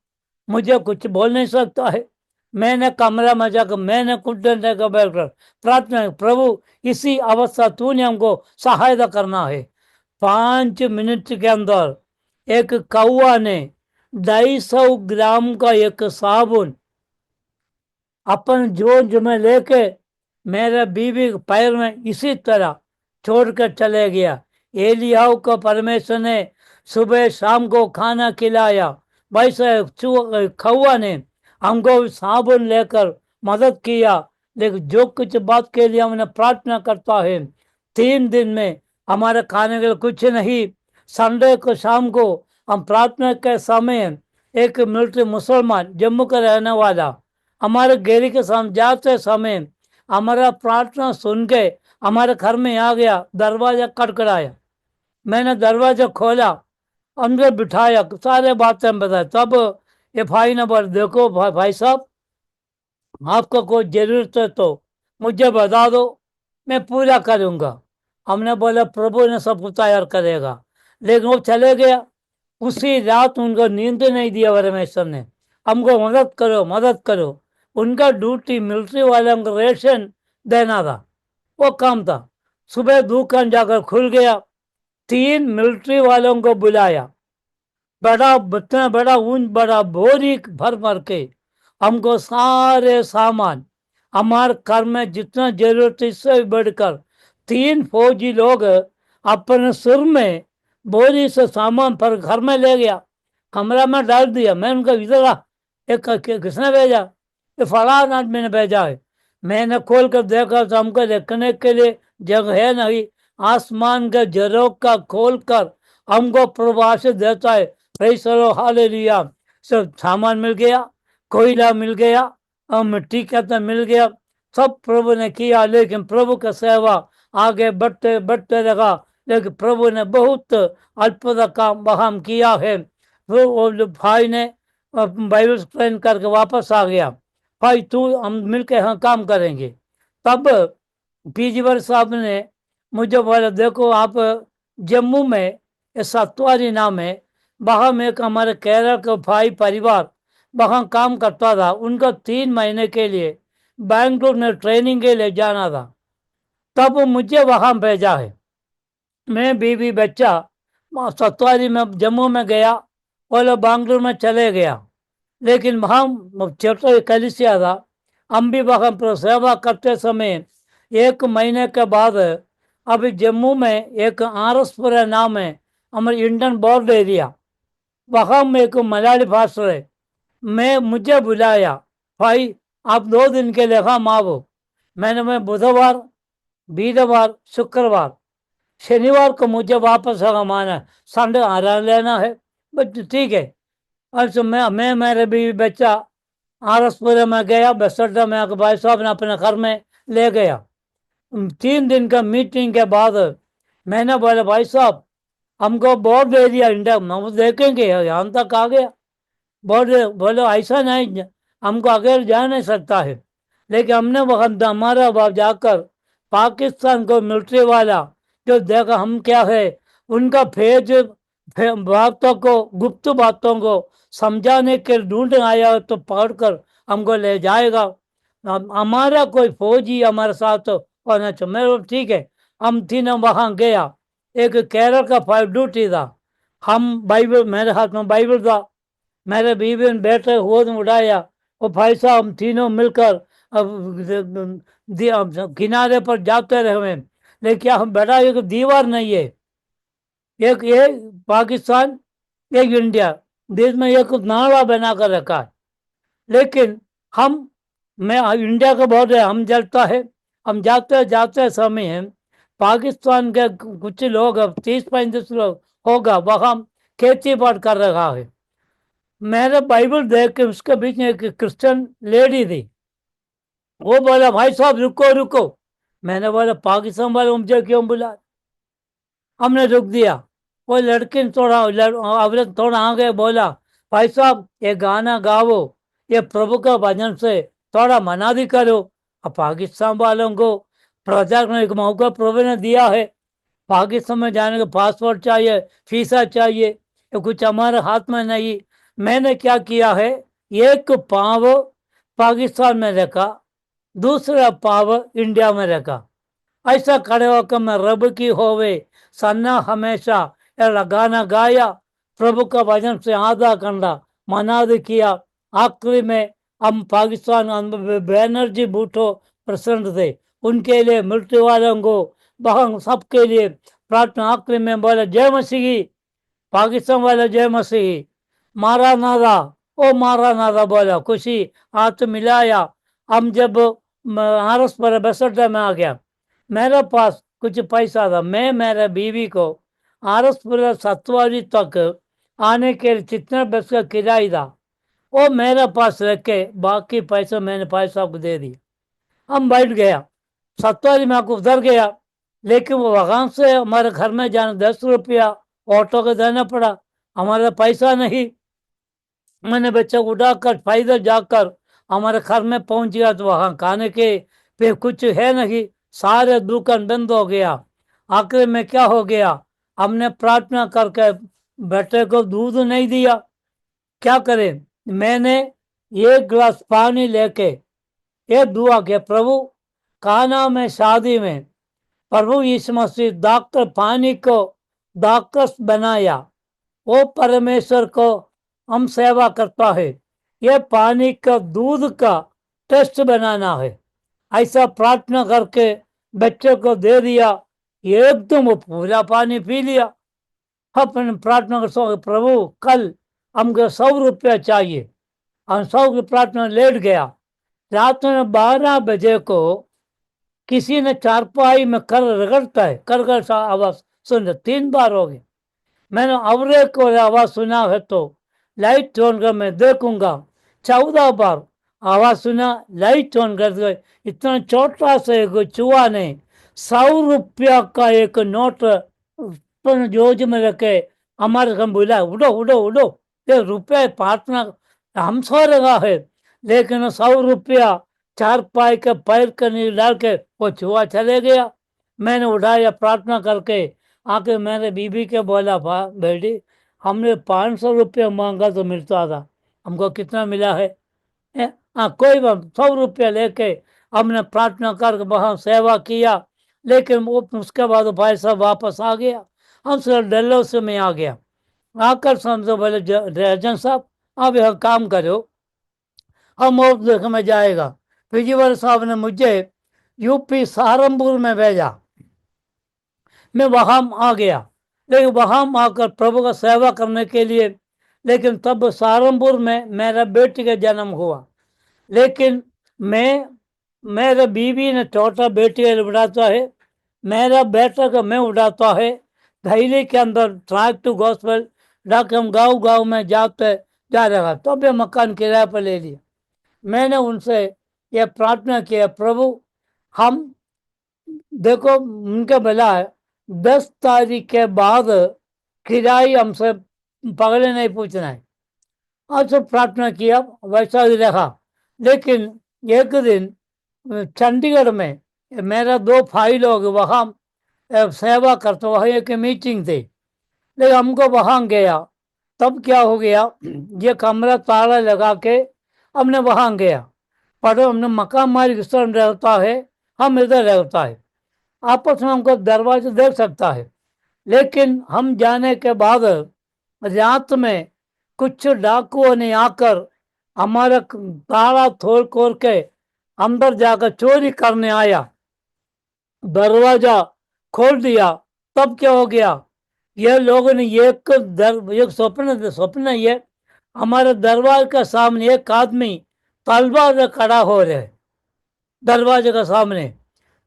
मुझे कुछ बोल नहीं सकता है। मैंने कमरा में जाकर मैंने घुटने का बैठकर प्रार्थना, प्रभु इसी अवस्था तूने हमको सहायता करना है। 5 मिनट के अंदर एक कौआ ने 250 ग्राम का एक साबुन अपन जोज में लेके मेरे बीवी के पैर में इसी तरह छोड़कर चले गया। एलियाह को परमेश्वर ने सुबह शाम को खाना खिलाया, वैसे कौआ ने हमको साबुन लेकर मदद किया। लेकिन जो कुछ बात के लिए हमने प्रार्थना करता है, 3 दिन में हमारे खाने के लिए कुछ नहीं। संडे को शाम को हम प्रार्थना के समय एक मिलिट्री मुसलमान जम्मू का रहने वाला हमारे घेरी के सामने जाते समय हमारा प्रार्थना सुन के हमारे घर में आ गया, दरवाजा खटखटाया। मैंने दरवाजा खोला, अंदर बिठाया, सारे बातें बताए। तब ये भाई ने बोला देखो भाई साहब, आपको कोई जरूरत है तो मुझे बता दो, मैं पूरा करूंगा। हमने बोला प्रभु ने सब कुछ तैयार करेगा। लेकिन वो चले गया। उसी रात उनको नींद नहीं दिया परमेश्वर ने, हमको मदद करो मदद करो। उनका ड्यूटी मिलिट्री वालों को रेशन देना था, वो काम था। सुबह दुकान जाकर खुल गया, 3 मिलिट्री वालों को बुलाया, बड़ा इतना बड़ा ऊंच बड़ा बोरी भर भर के हमको सारे सामान हमारे घर में जितना जरूरत इससे भी बढ़कर 3 फौजी लोग अपने सिर में बोरी से सामान पर घर में ले गया, कमरा में डाल दिया। मैं उनका इधर आ, एक किसने भेजा, ये फलान आदमी ने भेजा है। मैंने खोल कर देखा तो हमको रखने के लिए जगह है नहीं। आसमान के झरोखा खोल कर हमको प्रवास देता है। Praise hallelujah. सब सामान मिल गया, कोयला मिल गया और मिट्टी का तो मिल गया, सब प्रभु ने किया। लेकिन प्रभु का सेवा आगे बढ़ते बढ़ते रहा। लेकिन प्रभु ने बहुत अद्भुत काम वहाँ किया है। वो भाई ने बाइबल एक्सप्लेन करके वापस आ गया, भाई तू हम मिलके यहाँ काम करेंगे। तब पीजीवर साहब ने मुझे बोला देखो आप जम्मू में सत्वारी नाम है, वहाँ में एक हमारे केरल का भाई परिवार वहाँ काम करता था। उनका 3 महीने के लिए बैंगलोर में ट्रेनिंग के लिए जाना था। तब मुझे वहाँ भेजा है। मैं बीवी बच्चा सत्वारी में जम्मू में गया, वो लोग बैंगलोर में चले गया। लेकिन वहाँ छोटा कलिसिया था, हम भी वहाँ पर सेवा करते समय 1 महीने के बाद अभी जम्मू में एक आरसपुरा नाम है हमारे इंडियन बॉर्डर एरिया, वहाँ में एक मलयाली भाषा है। मुझे बुलाया, भाई आप 2 दिन के लिए हम आओ। मैं बुधवार वीरवार शुक्रवार शनिवार को मुझे वापस आना, संडे आराम लेना है। बट ठीक है। अच्छा, मैं मेरे बीवी बच्चा आरसपुरे में गया, बसड्डा में आकर भाई साहब ने अपने घर में ले गया। 3 दिन का मीटिंग के बाद मैंने बोला भाई साहब हमको बोर्ड दे दिया इंडिया में, हम देखेंगे यहाँ तक आ गया। बोले बोले ऐसा नहीं, हमको अकेले जा नहीं सकता है। लेकिन हमने वक्त हमारा बाप जाकर पाकिस्तान को मिलिट्री वाला जो देखा हम क्या है, उनका बातों को, गुप्त बातों को समझाने के ढूंढ आया तो पकड़कर हमको ले जाएगा। हमारा कोई फौजी हमारे साथ होना चाहिए। मैं ठीक है। हम तीनों वहां गया। एक केरल का फाइव ड्यूटी था। हम बाइबल, मेरे हाथ में बाइबल था, मेरे बीवी ने बेटे गोद में उठाया। वो भाई साहब हम तीनों मिलकर किनारे पर जाते रहे। लेकिन क्या हम बेटा, एक दीवार नहीं है, एक ये पाकिस्तान, एक इंडिया, देश में एक नाला बना कर रखा है। लेकिन हम, मैं इंडिया का बॉर्डर हम जलता है। हम जाते जाते समय हैं, पाकिस्तान के कुछ लोग, 30-35 लोग होगा, वहां खेती बाड़ी कर रहा है। मैंने बाइबल देख के उसके बीच में एक क्रिश्चियन लेडी थी। वो बोला भाई साहब रुको रुको। मैंने बोला पाकिस्तान वाले मुझे क्यों बुला। हमने रुक दिया। वो लड़की थोड़ा औरत थोड़ा आगे बोला भाई साहब ये गाना गाओ, ये प्रभु का भजन से थोड़ा मना भी करो। अब पाकिस्तान वालों को प्रचार करने का मौका प्रभु ने दिया है। पाकिस्तान में जाने का पासपोर्ट चाहिए, वीसा चाहिए, ये कुछ हमारे हाथ में नहीं। मैंने क्या किया है, एक पाँव पाकिस्तान में रखा, दूसरा पाँव इंडिया में रखा। ऐसा खड़े होकर मैं रब की होवे सन्ना हमेशा ये गाना गाया। प्रभु का भजन से आधा घंटा मनाद किया। आखिरी में हम पाकिस्तान बैनर्जी भुट्टो प्रेसिडेंट थे, उनके लिए, मिलिट्री वालों को, वहां सबके लिए प्रार्थना। आखिरी में बोला जय मसीही, पाकिस्तान वाला जय मसीही, मारा नारा, ओ मारा नारा बोला, खुशी हाथ मिलाया। हम जब हारस पर बस अड्डा में आ गया, मेरे पास कुछ पैसा था। मैं मेरे बीवी को आरसपुर सतवारी तक आने के लिए जितना बस का किराया था वो मेरे पास रख के बाकी पैसे मैंने पैसा को दे दी। हम बैठ गया, सतवारी में आपको उधर गया। लेकिन वो वहां से हमारे घर में जाना 10 रुपया ऑटो का देना पड़ा, हमारा पैसा नहीं। मैंने बच्चा को उठाकर पैदल जाकर हमारे घर में पहुंच गया तो वहां खाने के पे कुछ है नहीं, सारे दुकान बंद हो गया। आखिर में क्या हो गया, हमने प्रार्थना करके बेटे को दूध नहीं दिया। क्या करें, मैंने एक गिलास पानी लेके ये दुआ के, प्रभु काना में शादी में प्रभु यीशु मसीह डॉक्टर पानी को डॉक्टर्स बनाया, वो परमेश्वर को हम सेवा करता है, ये पानी का दूध का टेस्ट बनाना है। ऐसा प्रार्थना करके बच्चे को दे दिया, एकदम वो पूरा पानी पी लिया। अपने प्रार्थना कर सो, प्रभु कल हमको 100 रुपया चाहिए, और 100 की प्रार्थना लेट गया। रात में 12 बजे को किसी ने चारपाई में कर रगड़ता है, कर सा आवाज सुन, 3 बार हो गई। मैंने अवरे को आवाज सुना है तो लाइट ऑन कर मैं देखूंगा। 14 बार आवाज सुना, लाइट ऑन कर गए। इतना छोटा सा एक चूहा ने 100 रुपया का एक नोट जोज में रखे हमारे घर बुलाया, उठो उठो उठो, ये रुपये प्रार्थना हम सो रहा है। लेकिन 100 रुपया चारपाई के पैर के नीचे डाल के वो चूहा चले गया। मैंने उठाया प्रार्थना करके, आके मैंने बीबी के बोला बेटी हमने 500 रुपया मांगा तो मिलता था, हमको कितना मिला है? हाँ कोई बात, 100 रुपया लेके हमने प्रार्थना करके वहाँ सेवा किया। लेकिन वो उसके बाद भाई साहब वापस आ गया। हम सर डल्लो से में आ गया। आकर समझो बोले राजन साहब आप यहाँ काम करो, हम और देख में जाएगा। विजयवर साहब ने मुझे यूपी सहारनपुर में भेजा। मैं वहां आ गया, लेकिन वहां आकर प्रभु का सेवा करने के लिए। लेकिन तब सहारनपुर में मेरा बेटी का जन्म हुआ। लेकिन मैं, मेरे बीवी ने छोटा बेटी का बढ़ाता है, मेरा बेटा का मैं उड़ाता है थैली के अंदर ट्रैक टू गॉस्पेल डाक हम गाँव गाँव में जाते जा रहा तो भी मकान किराए पर ले लिया। मैंने उनसे ये प्रार्थना किया, प्रभु हम देखो उनके बोला है 10 तारीख के बाद किराए हमसे पगले नहीं पूछना है। और सब प्रार्थना किया, वैसा ही रहा। लेकिन एक दिन चंडीगढ़ में मेरा 2 भाई लोग वहाँ सेवा करते, वहाँ एक मीटिंग थी, लेकिन हमको वहाँ गया। तब क्या हो गया, ये कमरा ताला लगा के हमने वहाँ गया। पर हमने मकान मालिक इस तरह रहता है, हम इधर रहता है, आपस में हमको दरवाजे देख सकता है। लेकिन हम जाने के बाद रात में कुछ डाकुओं ने आकर हमारा ताला तोड़ खोल के अंदर जाकर चोरी करने आया, दरवाजा खोल दिया। तब क्या हो गया, ये लोगों ने एक स्वप्न ये हमारे दरवाजे के सामने एक आदमी तलवार से खड़ा हो रहे दरवाजे के सामने,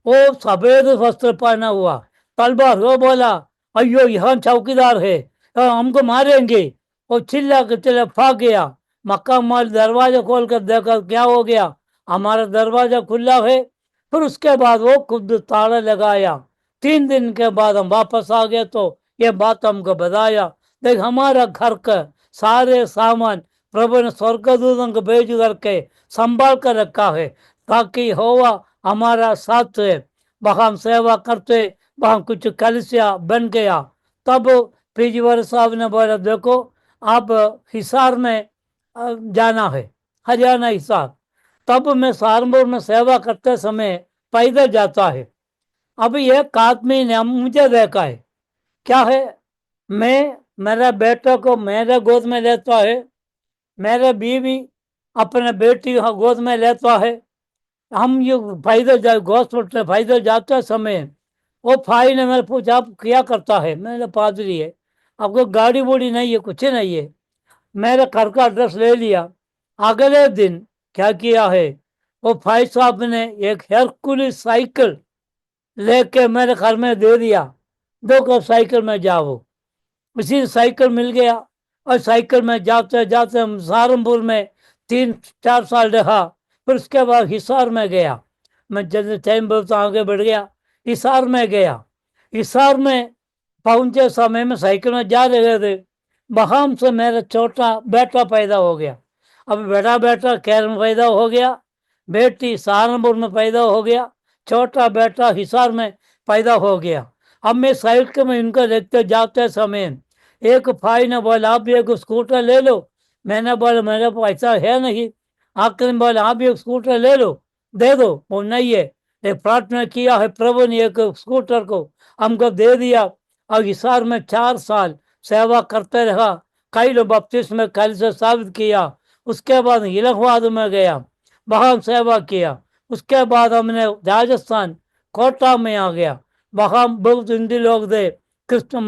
वो सफेद वस्त्र पहना हुआ, तलवार। वो बोला अयो यहाँ चौकीदार है, हमको मारेंगे। वो चिल्ला के चिल्ला भाग गया। मक्का माल दरवाजा खोल कर देखा क्या हो गया, हमारा दरवाजा खुला है। फिर उसके बाद वो खुद ताला लगाया। 3 दिन के बाद हम वापस आ गए तो ये बात हमको बताया, देख हमारा घर का सारे सामान प्रभु ने स्वर्गदूतों को भेज करके संभाल कर रखा है, ताकि होवा हमारा साथ है। वहाँ हम सेवा करते, वहाँ कुछ कलिसिया बन गया। तब प्रिंसिपल साहब ने बोला देखो आप हिसार में जाना है, हरियाणा हिसार। तब मैं सहारनपुर में सेवा करते समय पैदल जाता है। अब एक आदमी ने मुझे देखा है, क्या है, मैं मेरा बेटा को मेरे गोद में लेता है, मेरे बीवी अपने बेटी को गोद में लेता है। हम ये पैदल हॉस्पिटल पैदल जाते समय वो भाई ने मेरे पूछा आप क्या करता है, मैंने पादरी है। आपको गाड़ी वोड़ी नहीं है, कुछ नहीं है। मेरे घर का एड्रेस ले लिया। अगले दिन क्या किया है, वो भाई साहब ने एक हेरकुलिस साइकिल लेके मेरे घर में दे दिया, दो को साइकिल में जाओ। उसी साइकिल मिल गया और साइकिल में जाते जाते हम सहारनपुर में 3-4 साल रहा। फिर उसके बाद हिसार में गया। मैं जैसे टाइम बोलता आगे बढ़ गया, हिसार में गया। हिसार में पहुंचे समय में साइकिल में जा रहे थे, वहां से मेरा छोटा बेटा पैदा हो गया। अब बड़ा बेटा खैर में पैदा हो गया, बेटी सहारनपुर में पैदा हो गया, छोटा बेटा हिसार में पैदा हो गया। अब मैं साइकिल में इनको देखते जाते समय एक भाई ने बोला आप एक स्कूटर ले लो। मैंने बोला मेरे पास पैसा है नहीं। आखिर में बोला आप एक स्कूटर ले लो, दे दो। वो नहीं है, एक प्रार्थना किया है, प्रभु ने एक स्कूटर को हमको दे दिया। और हिसार में 4 साल सेवा करते रहा, कई लोग बपतिस्मे कल से साबित किया। उसके बाद इलाहाबाद में गया, वहाँ सेवा किया। उसके बाद हमने राजस्थान कोटा में आ गया, वहाँ बहुत हिंदी लोग थे, कृष्ण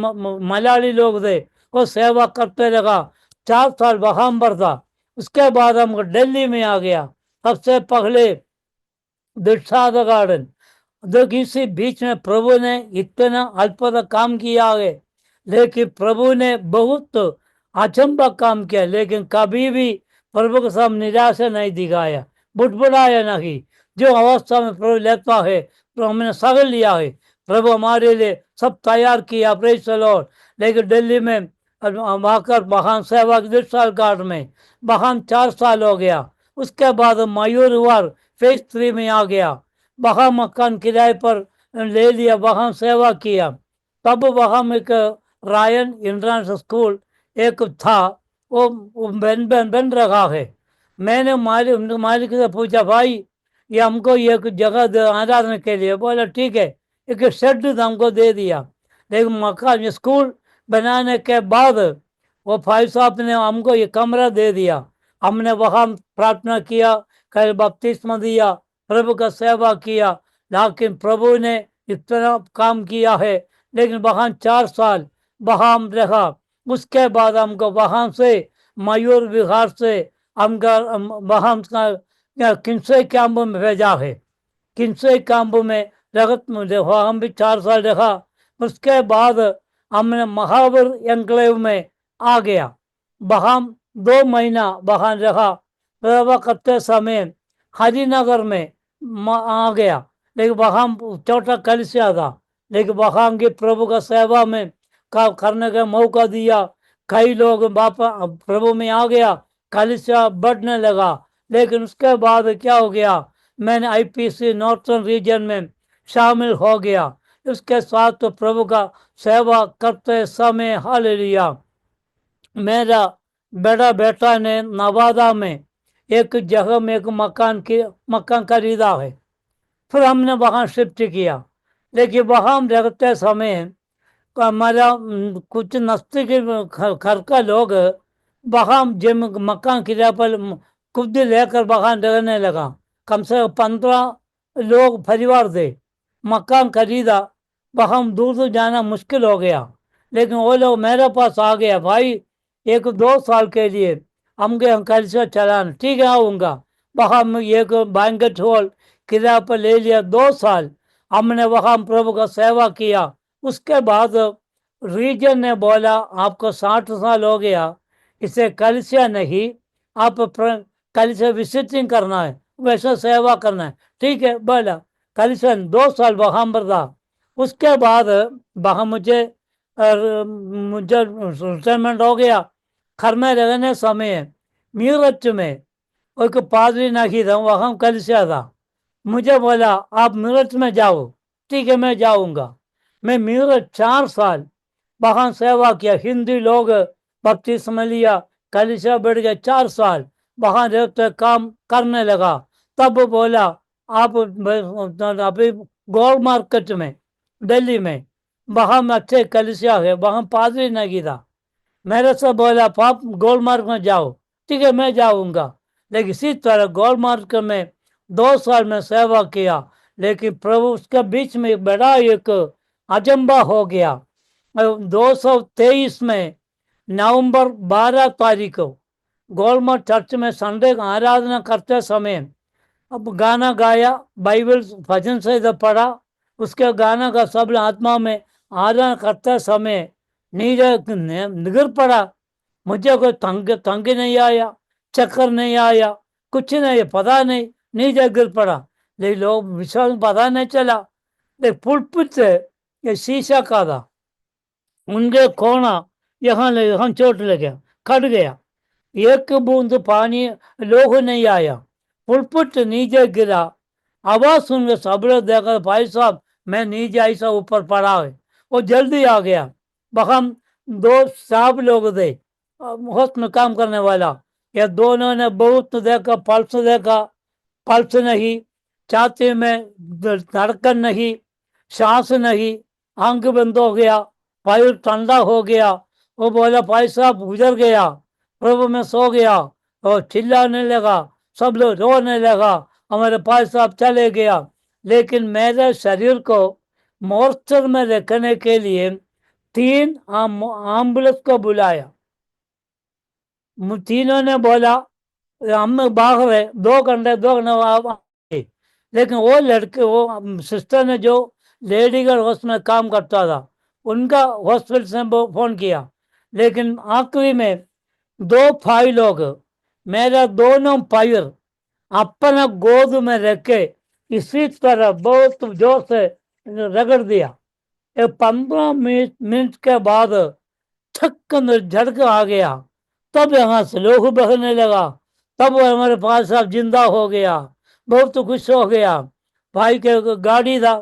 मलयाली लोग थे, वो सेवा करते रहा। 4 साल वहाँ पर था। उसके बाद हम दिल्ली में आ गया, सबसे पहले दिलशाद गार्डन। देखिए इसी बीच में प्रभु ने इतना अद्भुत काम किया है, लेकिन प्रभु ने बहुत अचंबा काम किया, लेकिन कभी भी प्रभु के सामने निराशा नहीं दिखाया, बुटबुलाया नहीं। जो अवस्था में प्रभु लेता है तो हमने सग लिया है। प्रभु हमारे लिए सब तैयार किया, प्रेज द लॉर्ड। लेकिन दिल्ली में आकर वहाँ सेवा दिलशाद गार्ड में वहाँ 4 साल हो गया। उसके बाद मयूरवार फेज 3 में आ गया, वहाँ मकान किराए पर ले लिया, वहाँ सेवा किया। तब वहाँ एक रायन इंटरनेशनल स्कूल एक था, वो बन रहा है। मैंने मालिक से पूछा भाई ये हमको एक जगह आराधना के लिए, बोला ठीक है, एक शेड हमको दे दिया। लेकिन मकान स्कूल बनाने के बाद वो भाई साहब ने हमको ये कमरा दे दिया। हमने वहाँ प्रार्थना किया, कल बपतिस्मा दिया, प्रभु का सेवा किया। लेकिन प्रभु ने इतना काम किया है, लेकिन वहाँ 4 साल वहाँ हम रहा। उसके बाद हमको वहाँ से मयूर विहार से हमका वहाँ किन्से कैंप में भेजा है। किन्से कैंप में रगत में देखो, हम भी 4 साल रखा। उसके बाद हमने महावर एंक्लेव में आ गया। वहाँ 2 महीना वहाँ रहा। सेवा करते समय हरिनगर में आ गया, लेकिन वहाँ छोटा कलिसिया था, लेकिन वहाँ की प्रभु का सेवा में करने का मौका दिया। कई लोग वापस प्रभु में आ गया, कलिसिया बढ़ने लगा। लेकिन उसके बाद क्या हो गया, मैंने आईपीसी नॉर्थर्न रीजन में शामिल हो गया। उसके साथ तो प्रभु का सेवा करते समय हालेलुया, मेरा बड़ा बेटा ने नवादा में एक जगह में एक मकान खरीदा है। फिर हमने वहाँ शिफ्ट किया, लेकिन वहाँ हम रहते समय हमारा कुछ नस्ती घर का लोग वहाँ जिम मकान किराए पर खुद लेकर वहाँ रहने लगा। कम से कम 15 लोग परिवार थे। मकान खरीदा, वहाँ दूर दूर जाना मुश्किल हो गया। लेकिन वो लोग मेरे पास आ गया, भाई 1-2 साल के लिए हमके अंकल से चलाना, ठीक है आऊँगा। वहाँ एक बैंकेट हॉल किराए पर ले लिया। 2 साल हमने वहाँ प्रभु का सेवा किया। उसके बाद रीजन ने बोला आपको 60 साल हो गया, इसे कलिसिया नहीं, आप कलिसिया विजिटिंग करना है, वैसा सेवा करना है। ठीक है बोला, कलिसिया 2 साल वहाँ पर था। उसके बाद वहाँ मुझे रिटायरमेंट हो गया। घर में रहने समय मीरठ में एक पादरी नहीं था, वहाँ कलिसिया था। मुझे बोला आप मीरठ में जाओ, ठीक है मैं जाऊंगा। मैं मीरठ 4 साल वहाँ सेवा किया। हिंदी लोग बपतिस्मा लिया, कलिसिया बढ़ गया। 4 साल वहाँ रहते काम करने लगा। तब बोला आप अभी गोल मार्केट में दिल्ली में वहाँ में अच्छे कलिसिया है, वहाँ पादरी नहीं था। मेरे से बोला पाप गोल मार्ग में जाओ, ठीक है मैं जाऊंगा। लेकिन इसी तरह गोल मार्ग में 2 साल में सेवा किया। लेकिन प्रभु उसके बीच में बड़ा एक अजंबा हो गया। 223 में नवंबर 12 तारीख को गोलमार्ग चर्च में संडे का आराधना करते समय अब गाना गाया, बाइबल भजन से इधर पढ़ा। उसके गाना का सब आत्मा में आराधना करते समय नीचे गिर पड़ा। मुझे कोई तंग नहीं आया, चक्कर नहीं आया, कुछ नहीं, पता नहीं, नीचे गिर पड़ा। लेकिन लोग विश्वास पता नहीं चला। लेकिन पुलपिट से ये शीशा का था, उनके कोना यहाँ चोट लग गया, कट गया। एक बूंद पानी लोग नहीं आया, पुलपिट नीचे गिरा। आवाज सुन के सब लोग देखा, भाई साहब मैं नीचे ऐसा ऊपर पड़ा है। वो जल्दी आ गया। वहाँ 2 साहब लोग थे होस्ट में काम करने वाला। ये दोनों ने बहुत देखा, पल्स नहीं, छाती में धड़कन नहीं, सांस नहीं, आंख बंद हो गया, पैर ठंडा हो गया। वो बोला भाई साहब गुजर गया, प्रभु में सो गया। और चिल्लाने लगा, सब लोग रोने लगा, हमारे भाई साहब चले गया। लेकिन मेरे शरीर को मोर्चर में रखने के लिए 3 एम्बुलेंस को बुलाया। तीनों ने बोला हम भाग रहे, 2 घंटे लेकिन वो लड़के, वो सिस्टर ने जो लेडी गर्ल में काम करता था, उनका हॉस्पिटल से फोन किया। लेकिन आखिरी में 2 भाई लोग मेरा दोनों पैर अपना गोद में रख के इसी तरह बहुत जोर से रगड़ दिया। 15 मिनट के बाद ठक झटका आ गया। तब यहाँ से लोग बहने लगा। तब वो हमारे पास साहब जिंदा हो गया, बहुत खुश हो गया। भाई के गाड़ी था,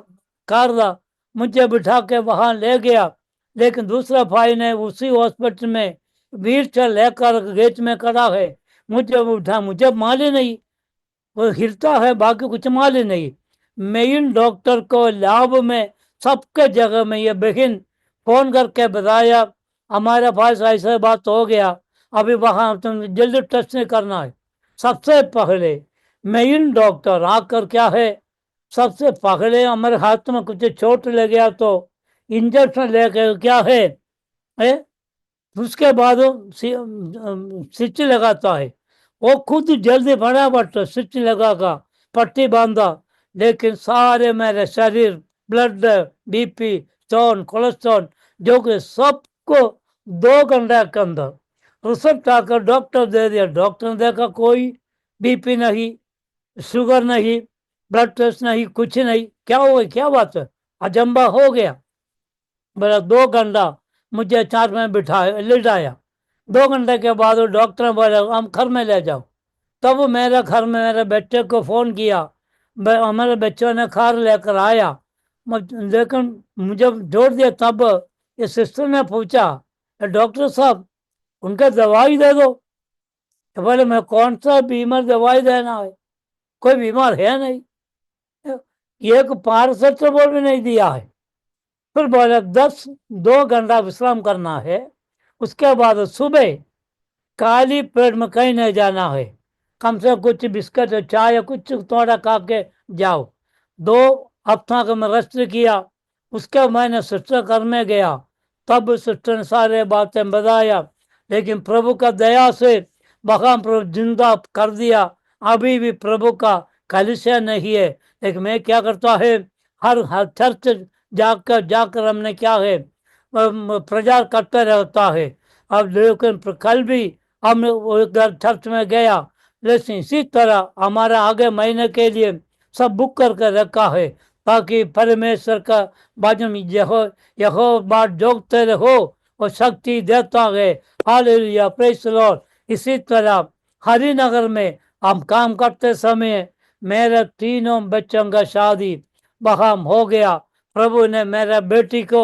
कार था, मुझे बिठा के वहां ले गया। लेकिन दूसरा भाई ने उसी हॉस्पिटल में व्हील चेयर लेकर गेट में खड़ा है, मुझे उठा, मुझे मालूम नहीं, वो हिलता है, बाकी कुछ मालूम नहीं। मेन डॉक्टर को लैब में सबके जगह में ये बहन फोन करके बताया हमारे पास ऐसा बात हो गया, अभी वहां तुम जल्दी टेस्ट नहीं करना है। सबसे पहले मेन डॉक्टर आकर क्या है, सबसे पहले हमारे हाथ में कुछ चोट लग गया तो इंजेक्शन लेके क्या है? उसके बाद स्विच लगाता है। वो खुद जल्दी फटाफट स्विच लगा का पट्टी बांधा। लेकिन सारे मेरे शरीर ब्लड, बीपी, स्टोन, कोलेस्ट्रॉल, जो कि सबको 2 घंटे के अंदर रिसर्च आकर डॉक्टर दे दिया। डॉक्टर ने देखा कोई बीपी नहीं, शुगर नहीं, ब्लड टेस्ट नहीं, कुछ नहीं। क्या हो गई, क्या बात है, अजंबा हो गया। बोला 2 घंटा मुझे चार में बिठाया, लिटाया। 2 घंटे के बाद वो डॉक्टर ने बोला हम घर में ले जाओ। तब मेरे घर में मेरे बेटे को फोन किया, हमारे बच्चों ने कार लेकर आया। लेकिन मुझे जोड़ दिया। तब ये सिस्टर ने पूछा डॉक्टर साहब उनका दवाई दे दो। तो बोले मैं कौन सा बीमार दवाई देना है, कोई बीमार है नहीं, एक पैरासिटामोल भी नहीं दिया है। फिर बोले 2 घंटा विश्राम करना है, उसके बाद सुबह खाली पेट में कहीं नहीं जाना है, कम से कम कुछ बिस्किट चाय या कुछ थोड़ा खा के जाओ। 2 हफ्ता का मैं रेस्ट किया। उसके मैंने सिस्टर घर में गया, तब सिस्टर ने सारे बातें बताया। लेकिन प्रभु का दया से वहां प्रभु जिंदा कर दिया। अभी भी प्रभु का कलीसिया नहीं है, लेकिन मैं क्या करता है, हर चर्च जाकर जाकर हमने क्या है प्रचार करते रहता है। अब लेकिन कल भी हम उधर चर्च में गया, लेकिन इसी तरह हमारा आगे महीने के लिए सब बुक करके रखा है, ताकि परमेश्वर का भजन यहो बात जोगते रहो और शक्ति देता है। Hallelujah, praise the Lord. इसी तरह हरिनगर में हम काम करते समय मेरे 3 बच्चों का शादी वहां हो गया। प्रभु ने मेरा बेटी को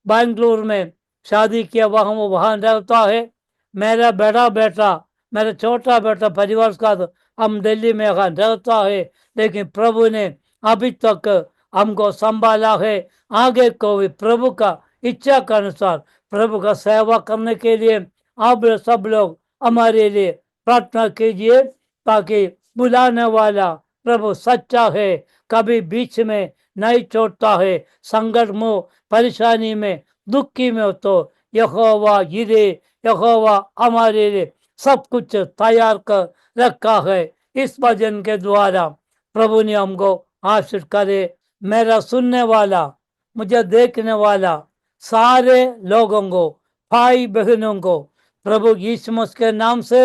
बेंगलुरु में शादी किया, वहां रहता है। मेरा बड़ा बेटा, मेरा छोटा बेटा परिवार का हम दिल्ली में रहता है। लेकिन प्रभु ने अभी तक हमको संभाला है। आगे को भी प्रभु का इच्छा के अनुसार प्रभु का सेवा करने के लिए आप सब लोग हमारे लिए प्रार्थना कीजिए, ताकि बुलाने वाला प्रभु सच्चा है, कभी बीच में नहीं छोड़ता है। संकट में, परेशानी में, दुखी में तो यहोवा यिरे, यहोवा हमारे लिए सब कुछ तैयार कर रखा है। इस भजन के द्वारा प्रभु ने हमको आशीष करे। मेरा सुनने वाला, मुझे देखने वाला सारे लोगों को, भाई बहनों को प्रभु यीशु मसीह के नाम से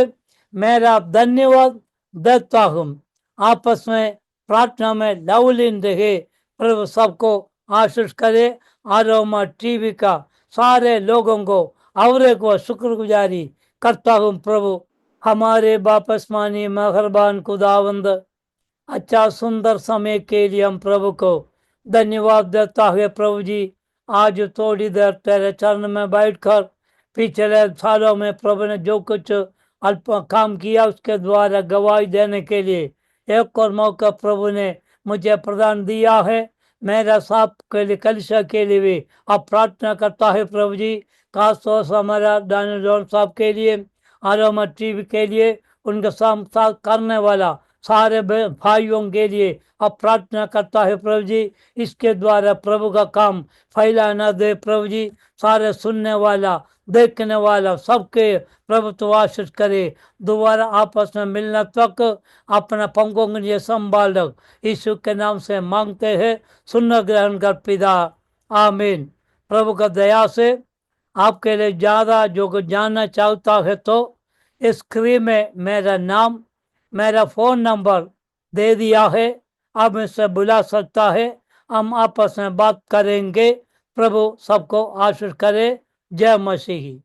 मेरा धन्यवाद देता हूँ। आपस में प्रार्थना में लवलीन रहे। प्रभु सबको आशीष करे। आरोमा टीवी का सारे लोगों को और एक शुक्रगुजारी करता हूँ। प्रभु हमारे वापस मानी मेहरबान खुदावंद, अच्छा सुंदर समय के लिए हम प्रभु को धन्यवाद देता है। प्रभु जी आज थोड़ी देर तेरे चरण में बैठकर पिछले सालों में प्रभु ने जो कुछ अल्प काम किया उसके द्वारा गवाही देने के लिए एक और मौका प्रभु ने मुझे प्रदान दिया है। मेरा साहब के लिए, कलीसिया के लिए भी अब प्रार्थना करता है प्रभु जी। खास तौर से हमारा दानियल जॉन साहब के लिए, आरोमा टीवी के लिए, उनके साथ करने वाला सारे भाइयों के लिए अब प्रार्थना करता है प्रभु जी। इसके द्वारा प्रभु का काम फैला न दे प्रभु जी। सारे सुनने वाला, देखने वाला सबके प्रभु तो आशीष करे। दोबारा आपस में मिलने तक अपना पंखों के लिए संभाल रख, यीशु के नाम से मांगते हैं, सुनना ग्रहण कर पिता, आमीन। प्रभु का दया से आपके लिए ज्यादा जो जानना चाहता है तो स्क्रीन में मेरा नाम, मेरा फोन नंबर दे दिया है, आप मुझसे बुला सकता है। हम आपस में बात करेंगे। प्रभु सबको आशीष करे। जय मसीही।